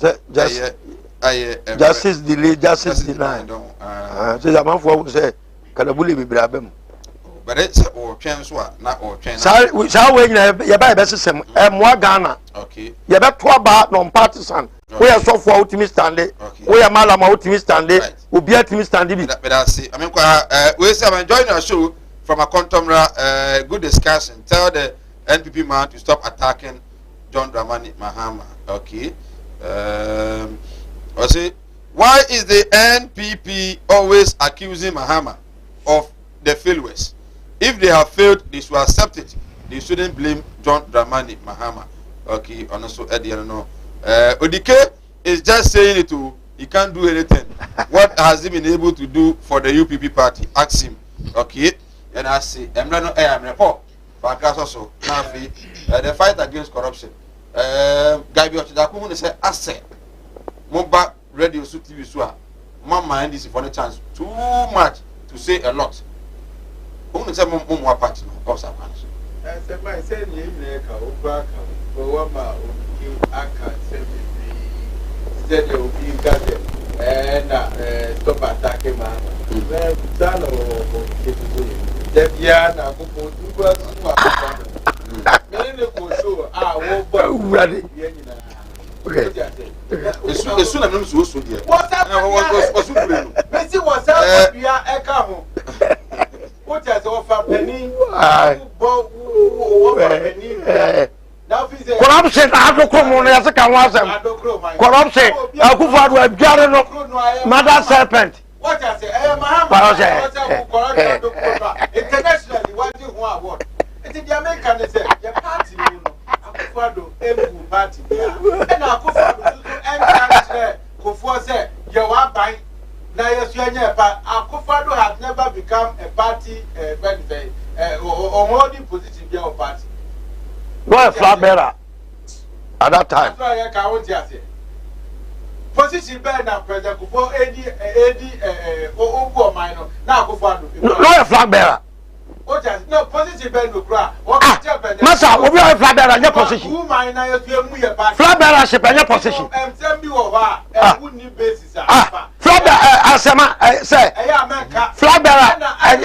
justice delay, justice denied. So the man for say, Kadabuli be brabem. But it's or chance what, not or chance. We shall wait. You buy best system. Ghana. Okay. You bet 2 bar non-partisan. We are so for ultimate standing. We are Malama ultimate standing. We be ultimate standing. But I see. I mean, we say I'm enjoying our show from a contemporary good discussion. Tell the NPP man to stop attacking John Dramani Mahama. Okay. I say, why is the NPP always accusing Mahama of the failures? If they have failed, they should accept it. They shouldn't blame John Dramani Mahama. Okay, and also Eddie, I don't know. Odike is just saying it too. He can't do anything. What has he been able to do for the UPP party? Ask him. Okay, and I say, I'm report. Also, the fight against corruption. Gabi Ochidaku say, asset. Mobile radio, TV, my mind is for the chance too much to say a lot. Only some more party of some man. I said, my son, you make a Obaka, Obama, Aka, said you will be gathered and stop attacking man. Son or Debiana, who show, I won't ready. As soon as I'm so dear. What's up? Missy was out of your echo. What has offered penny? Corruption, I don't come on as a can. Corruption, I go for a garden of Mother Serpent. What I say, internationally, what you want? It's the American, they say, your party, Akufado, every party, and Akufado, Kufu said, you are buying. Now, Akufado has never become a party, or holding position in your party. No, a flag bearer at that time. Position bearer now, President Kufu, AD, or minor. Now, Akufado. No, a flag bearer. No, position bearer no cry. Massa, we are a flag bearer in your position. Flag bearership in your position. Flag bearer, say, flag bearer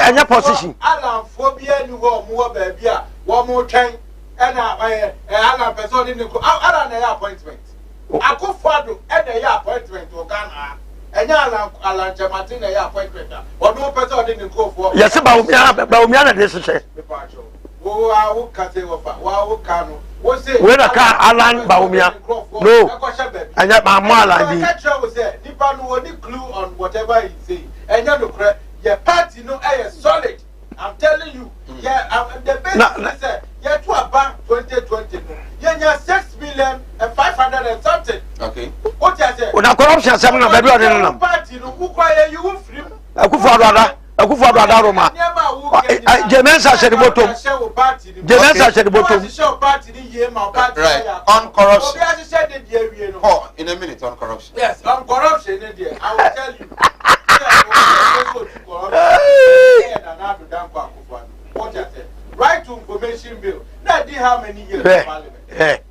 in your position. Alan phobia, you want more baby, one more time, and Alan person in the Alan appointment. Akufado and the appointment to Ghana. And Alan Jamatina appointment, or no person in the go for. Yes, about Baumiana, this is it. Oh, I will cut it off. Wow, Cano. What's it? When a car, Alan Baumia. No, and yet my mother. Nipan no clue on whatever he say. And you know, your party no is solid. I'm telling you. Yeah, the best is yeah, to about 2020. Yeah, 6 million and 500 and something. Okay. What I say? When a corruption, some party no who cry you free. Akufado Roma. Jemensa said the bottom. Jemensa said the bottom. Right. On corruption. Oh, in a minute on corruption. Yes, on corruption. I will tell you. Right to information bill. Now, do how many years in Parliament?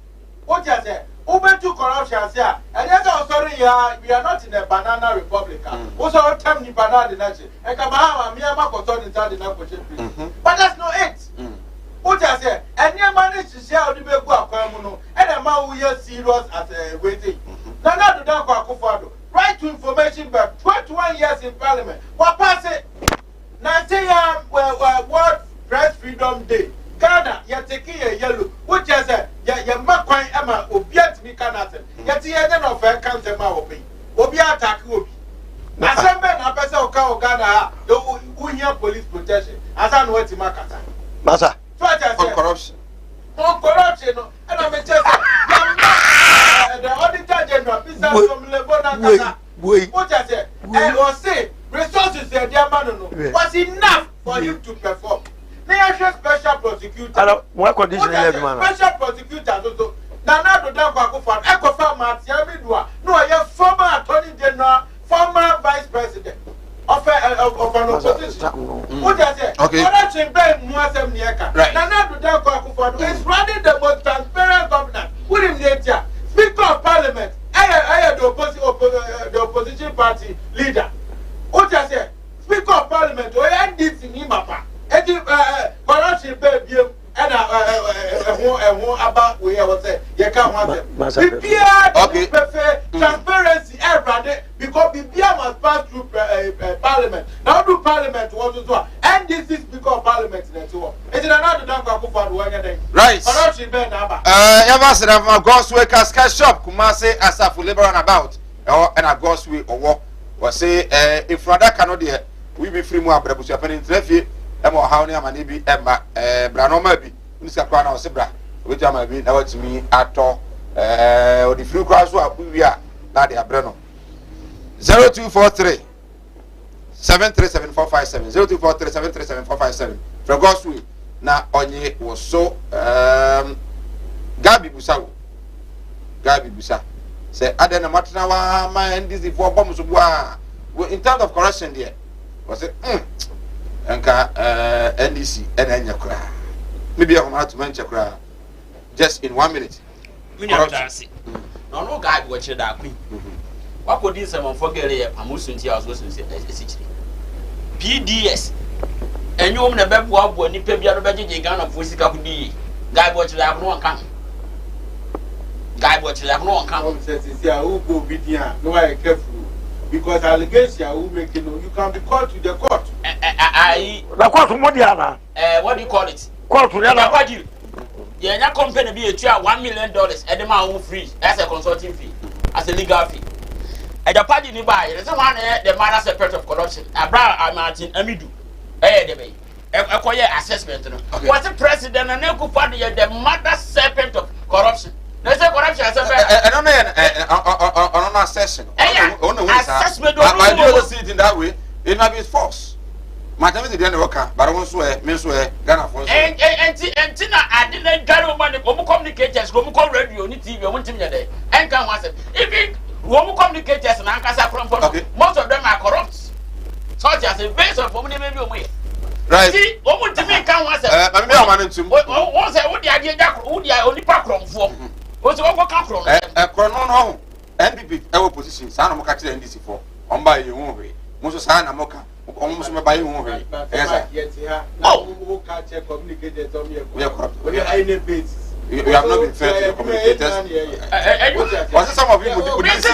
What you say? Open to corruption, yeah. And yes, I'm sorry, we are not in a banana republic. Also, tell me banana nation. And come on, me and my concern inside the nation. But that's not it. What you say? And you manage to share the big work, and a man who is serious as a waiting. Now, not to dance for right to information, but 21 years in Parliament. What pass it? Now, say, World Press Freedom Day. Ghana, you're taking a yellow. What you say? You're not quite Emma, Obiat me can't. Yet the end of her can't be. Obia attack will be. Now, some men are better of Ghana, the police protection. As I know what to Makata. Massa. On corruption. On corruption, and I'm just the Auditor General, Mr. from Lebona. What I said, and was say, resources, dear man, was enough for him to perform. They are special prosecutor. What condition every man? Special prosecutor. Nana do don't go for Ecofarm Martiamidua. No, I am former Attorney General, former Vice President of an opposition. What I say? Okay. Corruption by Muasem Niaka. Nana do don't go for is running the most transparent government. Wouldn't nature. Speaker of Parliament. I am the opposition party leader. What I say? Speaker of Parliament. We end this in Imapa. Corruption baby and about we was say you can't want them. Okay. Transparency everybody because BBM must pass through Parliament. Now do Parliament was as well. And this is because Parliament network. It's another damn right. Corruption be number. Ever said of God's way casket shop Kumasi Asafu Labor and about and a God's way or walk was say if rather cannot there we be free more brebush happening traffic. Emo how ni amani bi emba branoma bi nisa kwa na osebra wetu ama bi na watimi ato odi free kwa so abuwia na de abre no 0243 7374457 0243 7374457 for God's will na onye wo so Gabi Busa say ade na matena wa ma ndisi for bom so bua in terms of correction there was it Anka NDC and Enyakra. Maybe I'm out to Manchakra just in 1 minute. No guy watching that queen. What could this someone forget here? I'm also here. I was going to say PDS. And you own a baby when you pay the budget, you can't afford to guy watching that no one come. Guy watching that no one come. Says, who go be there? No, I careful. Because allegation will make you can be called to the court. The court what do you call it? Court to the yeah, company be a $1 million at the man free as a consulting fee, as a legal fee. At the party nearby, there's one the man as a part of corruption. Abraham Martin Amidu. Acquire assessment. What's the president and Neko party the mother serpent of corruption? There's a corruption as a on assessment. Assessment. I do see it in that way. It might be false. My time is the end of worker, but I won't swear, men swear, Ghana for and Tina, I didn't get money, Woman communicators, Woman radio, TV, one team day, and come once. Even Woman communicators and Ankasa from most of them are corrupt. Such as a base of woman maybe away. Right. See, woman to me come once. I'm not to once I would the idea that would the only pack from for. What's the over come from? A chrono, NPP, our position, San Moka and DC for, on by your own way. Most of Sana Moka. Almost my buy one. Yes, who can't communicate on your basis. You have not been fair to the communicators. Was it some of you would do this?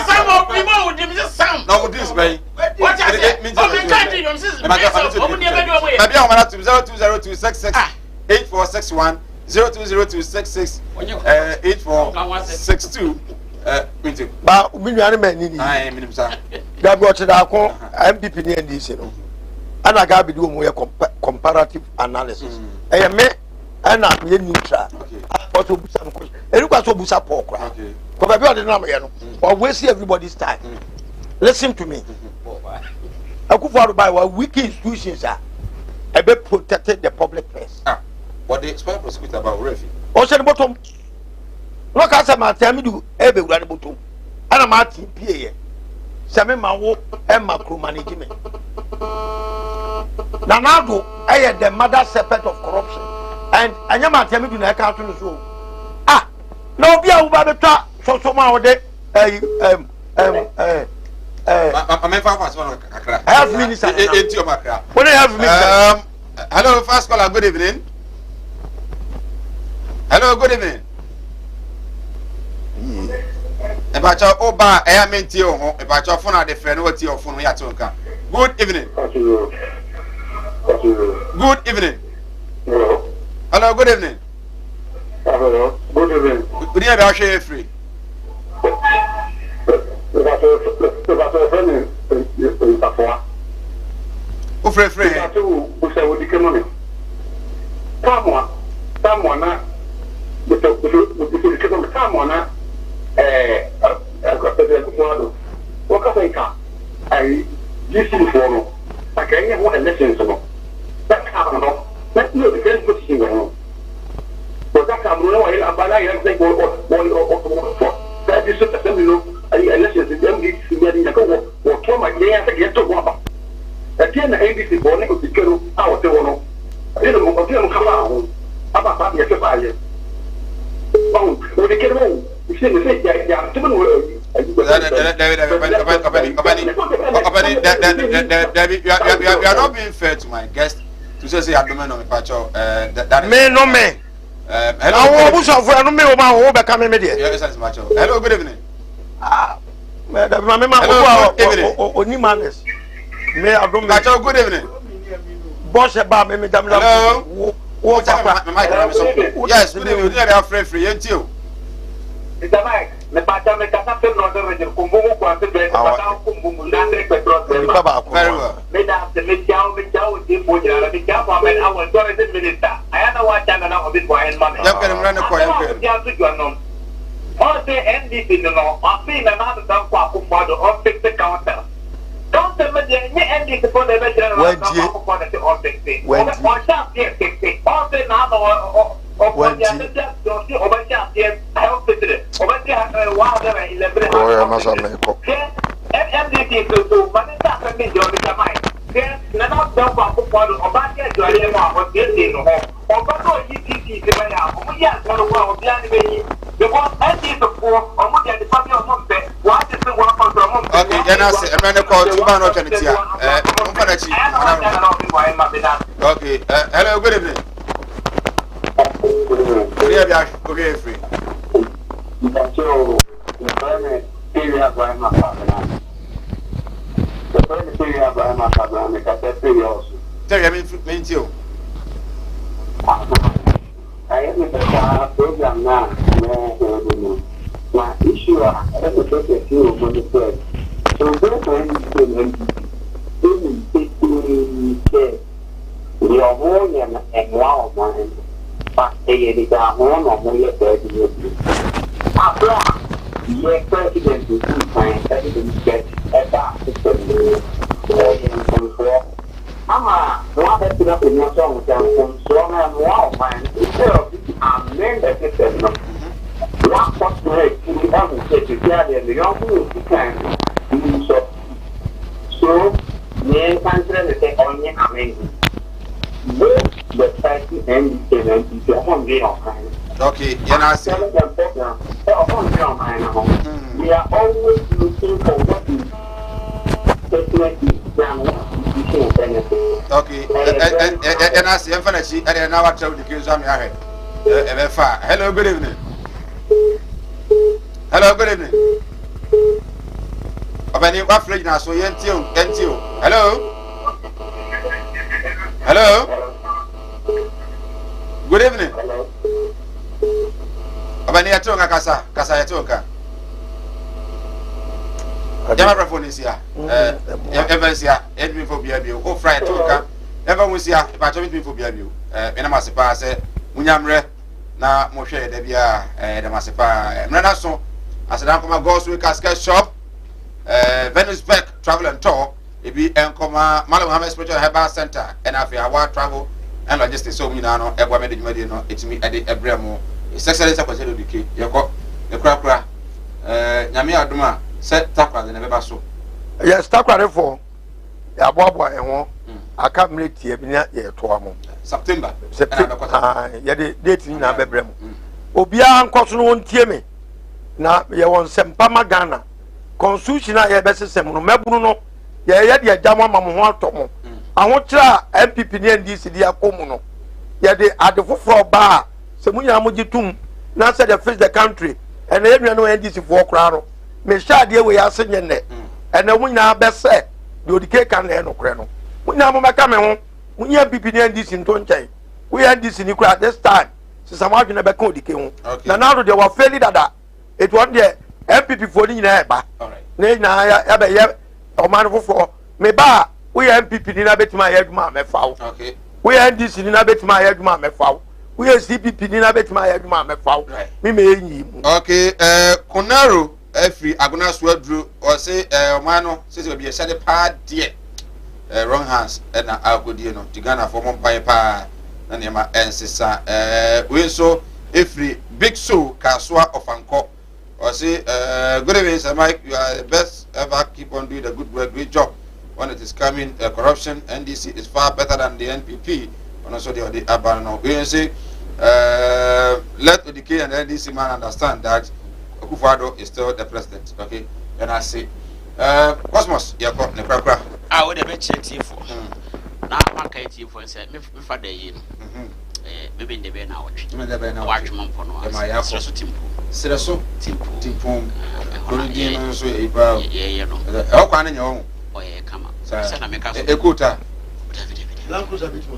Some. No, this way. What does it mean? Maybe I'm going to 0202668461 0202668462. But we are many. I am Gabi Ochidako, MPP NDC. And I got to do comparative analysis. I am and I'm neutral. What to some question? And look at what Busa Pork. Or waste everybody's time. Listen to me. I could follow by what weak institutions are. be protected the public purse. What the special prosecutor about refi? O se the bottom. No ka say ma tell me do e be wura the bottom. Ana ma ti pie ye. Se me ma wo e macro management. Nanado the mother serpent of corruption. And anya ma tell me do na ka to no so. No be a uba beta so ma wo de Health minister. Hello, first caller, good evening. Hello, good evening. Ebacha oba ayamenti o ebacha phone at the friend what your phone ya tonka. Good evening. Good evening. Hello, good evening. Hello, good evening. Good evening, I'll share free. O free. You are not being fair to my guest to say I don't know Pacho. No me. Hello, good evening. Pacho, good evening. Boss about me, hello. Yes, good evening. You are free until. Me pata me kata fe no de reje kumbumu kwa te be pata kumbumu ndandre petrol be very well me da se me chao di po jara me chao ma me awon do re minister ayana wa changa na obi kwa en ma me ya kere mrane kwa ya kere ya tu jwa o se ndc no o fi me ma da kwa ku modo o fix the counter counter me de ni ndc po de be jara na kwa ku de o fix o sha fix o se na o Okay, hello, good evening. Okay, free. Tell you, mean you. I am a program now. My issue, I have to take a few of the thread. So, we are more and wow, man. But they are one or more president. After your president is fine, president gets a back to Mama, what has been up in your song from strong and wow, man? Instead of amend the system, what was to make to the other secretary and the young people can do so. So, the country is only amending. The party and the one day of time. Okay, we are always looking for what is definitely okay, and I see infinity, and now I tell the kids I'm here. Hello, good evening. Hello, good evening. Abani, what flag now? So, NTO. Hello. Hello. Good evening. Abani atonga kasa yatonga. Jama phone is here. Evans here. Edwin for BBO. Go fry atonga. Ever was here. But me for BBO. Ena masipa say munyamre na mo hwe de bia de masipa. Mrana so asadan koma God's Way Casket Shop. Venice Beck Travel and Tour. ebi enkoma Malam Muhammad Spiritual Herbal Center and afia our travel and logistics so we now egwa me de dwuma de no etimi ede ebremo His Excellency Kwaselo Dike yeko ekura nyame adoma se takwa de nebe so yes takwa for ya boabo ehwo aka mleti ebi na ye to amo September ya de date ni na bebremo obia nkoso no wontie me na ye won sempama Ghana constitution a ye besesem no mebunu no ye de agama mamo ho atomo ahokyra MPP ni NDC dia komu no ye de adefoforo ba se munya mo gitum na say the face the country and ye nua no NDC for kra no me sha de we ya senye ne and munya be se de odike kan na no kre no munya mo meka me ho munya MPP ni NDC nto nkyai we NDC ni kra this time se samadwe na be ka odike ho na now de wa fairly dada it one there MPP for ni na eba na na ya be ye o man fofo me ba we MPP ni na betima ya adwuma mefa wo okay we NDC ni na betima ya adwuma mefa wo we CPP ni na betima ya adwuma mefa wo me me enyi mu okay Konaro every agona so adru o say o man no say be ye shade pa de wrong hands na agodie no tigana for mo pai pa na nema ensesa we so every big so kaswa of anko or say good evening sir Mike, you are the best ever, keep on doing the good work, great job. When it is coming corruption, NDC is far better than the NPP and also the Abano. We say let ODK and NDC man understand that Akufo-Addo is still the president, okay? And I say Cosmos yako ne krakra we dey bet for na maka for say me father yi maybe in the be na watch mampo no so timpo Korean no so e ba no e kwa na nyawo o ye kama say na meka so ekuta Lancruiser bitima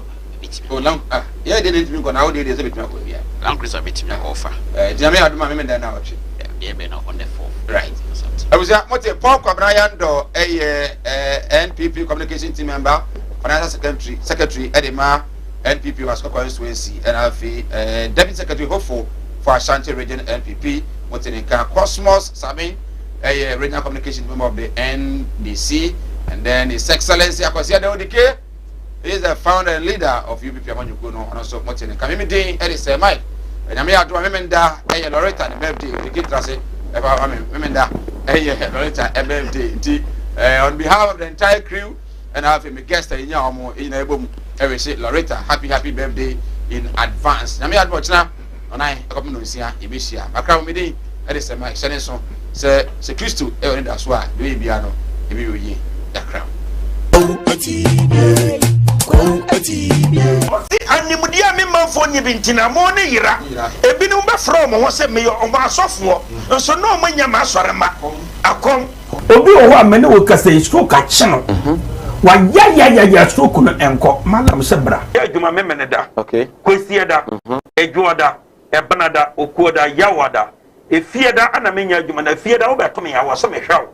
oh lang yeah dey need me go na how dey say bitima go bia Lancruiser bitima offer dia me aduma me da na watch dey be na on the 4th right abusia mote Paul Kwabraya ndo NPP communication team member financial secretary Edema NPP was constituency and deputy secretary hopeful for Ashanti region NPP Motinika Cosmos Sami regional communication member of the NDC and then His Excellency Akosia Odike is the founder and leader of UPP Amanyukuno and also Motinika Mimidi Edise Mike and I may have to remember Loretta and birthday the kid trust remember Loretta birthday on behalf of the entire crew and I have a guest in Yamo in a boom every say Loretta happy birthday in advance na me advance na onai akomo no sia ebehia makra mo me Edise Mike Shenson se Christo e oni da so a be bia no ebi oyi yakra animudia me manfo nyi bintina mo ne yira ebinu be from ho se me yo o ma asofo nso no manya ma asore ma akom obi o ho amene wo kasa isko ka cheno wa ya stroke no enko malam sebra ya djuma memene da okay kwesi da ejuoda ebanada okuoda yawada efieda ana menya djuma na fieda wo beto me yawo so me hwaw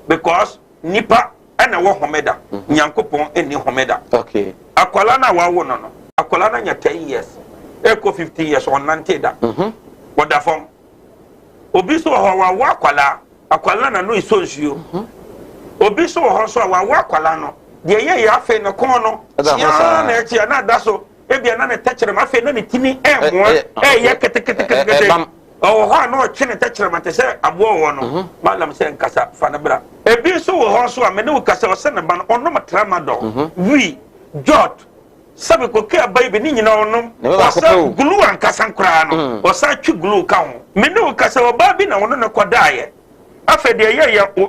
because nipa ana wo homeda nyankopon eni homeda okay akwala na wawo no akwala na nya 10 years eko 15 years on nanteda woda fom obi so ho wa akwala na no isonsuo obi so ho so wa akwala no de ye ya afi no kon no ya na echi na da so ebia na ne techere ma afi na ne tini emo ye kete o ho na o chine techere ma te se abo wo no malam se nkasa fa na bra ebi so ho so a me ne ukasa o se ne ba no ono matrama do wi jot sabe ko ke abai be ni nyina onom o sa glue ankasa nkra no o sa twi glue ka ho me ne ukasa o ba bi na ono ne kodaye afi de ye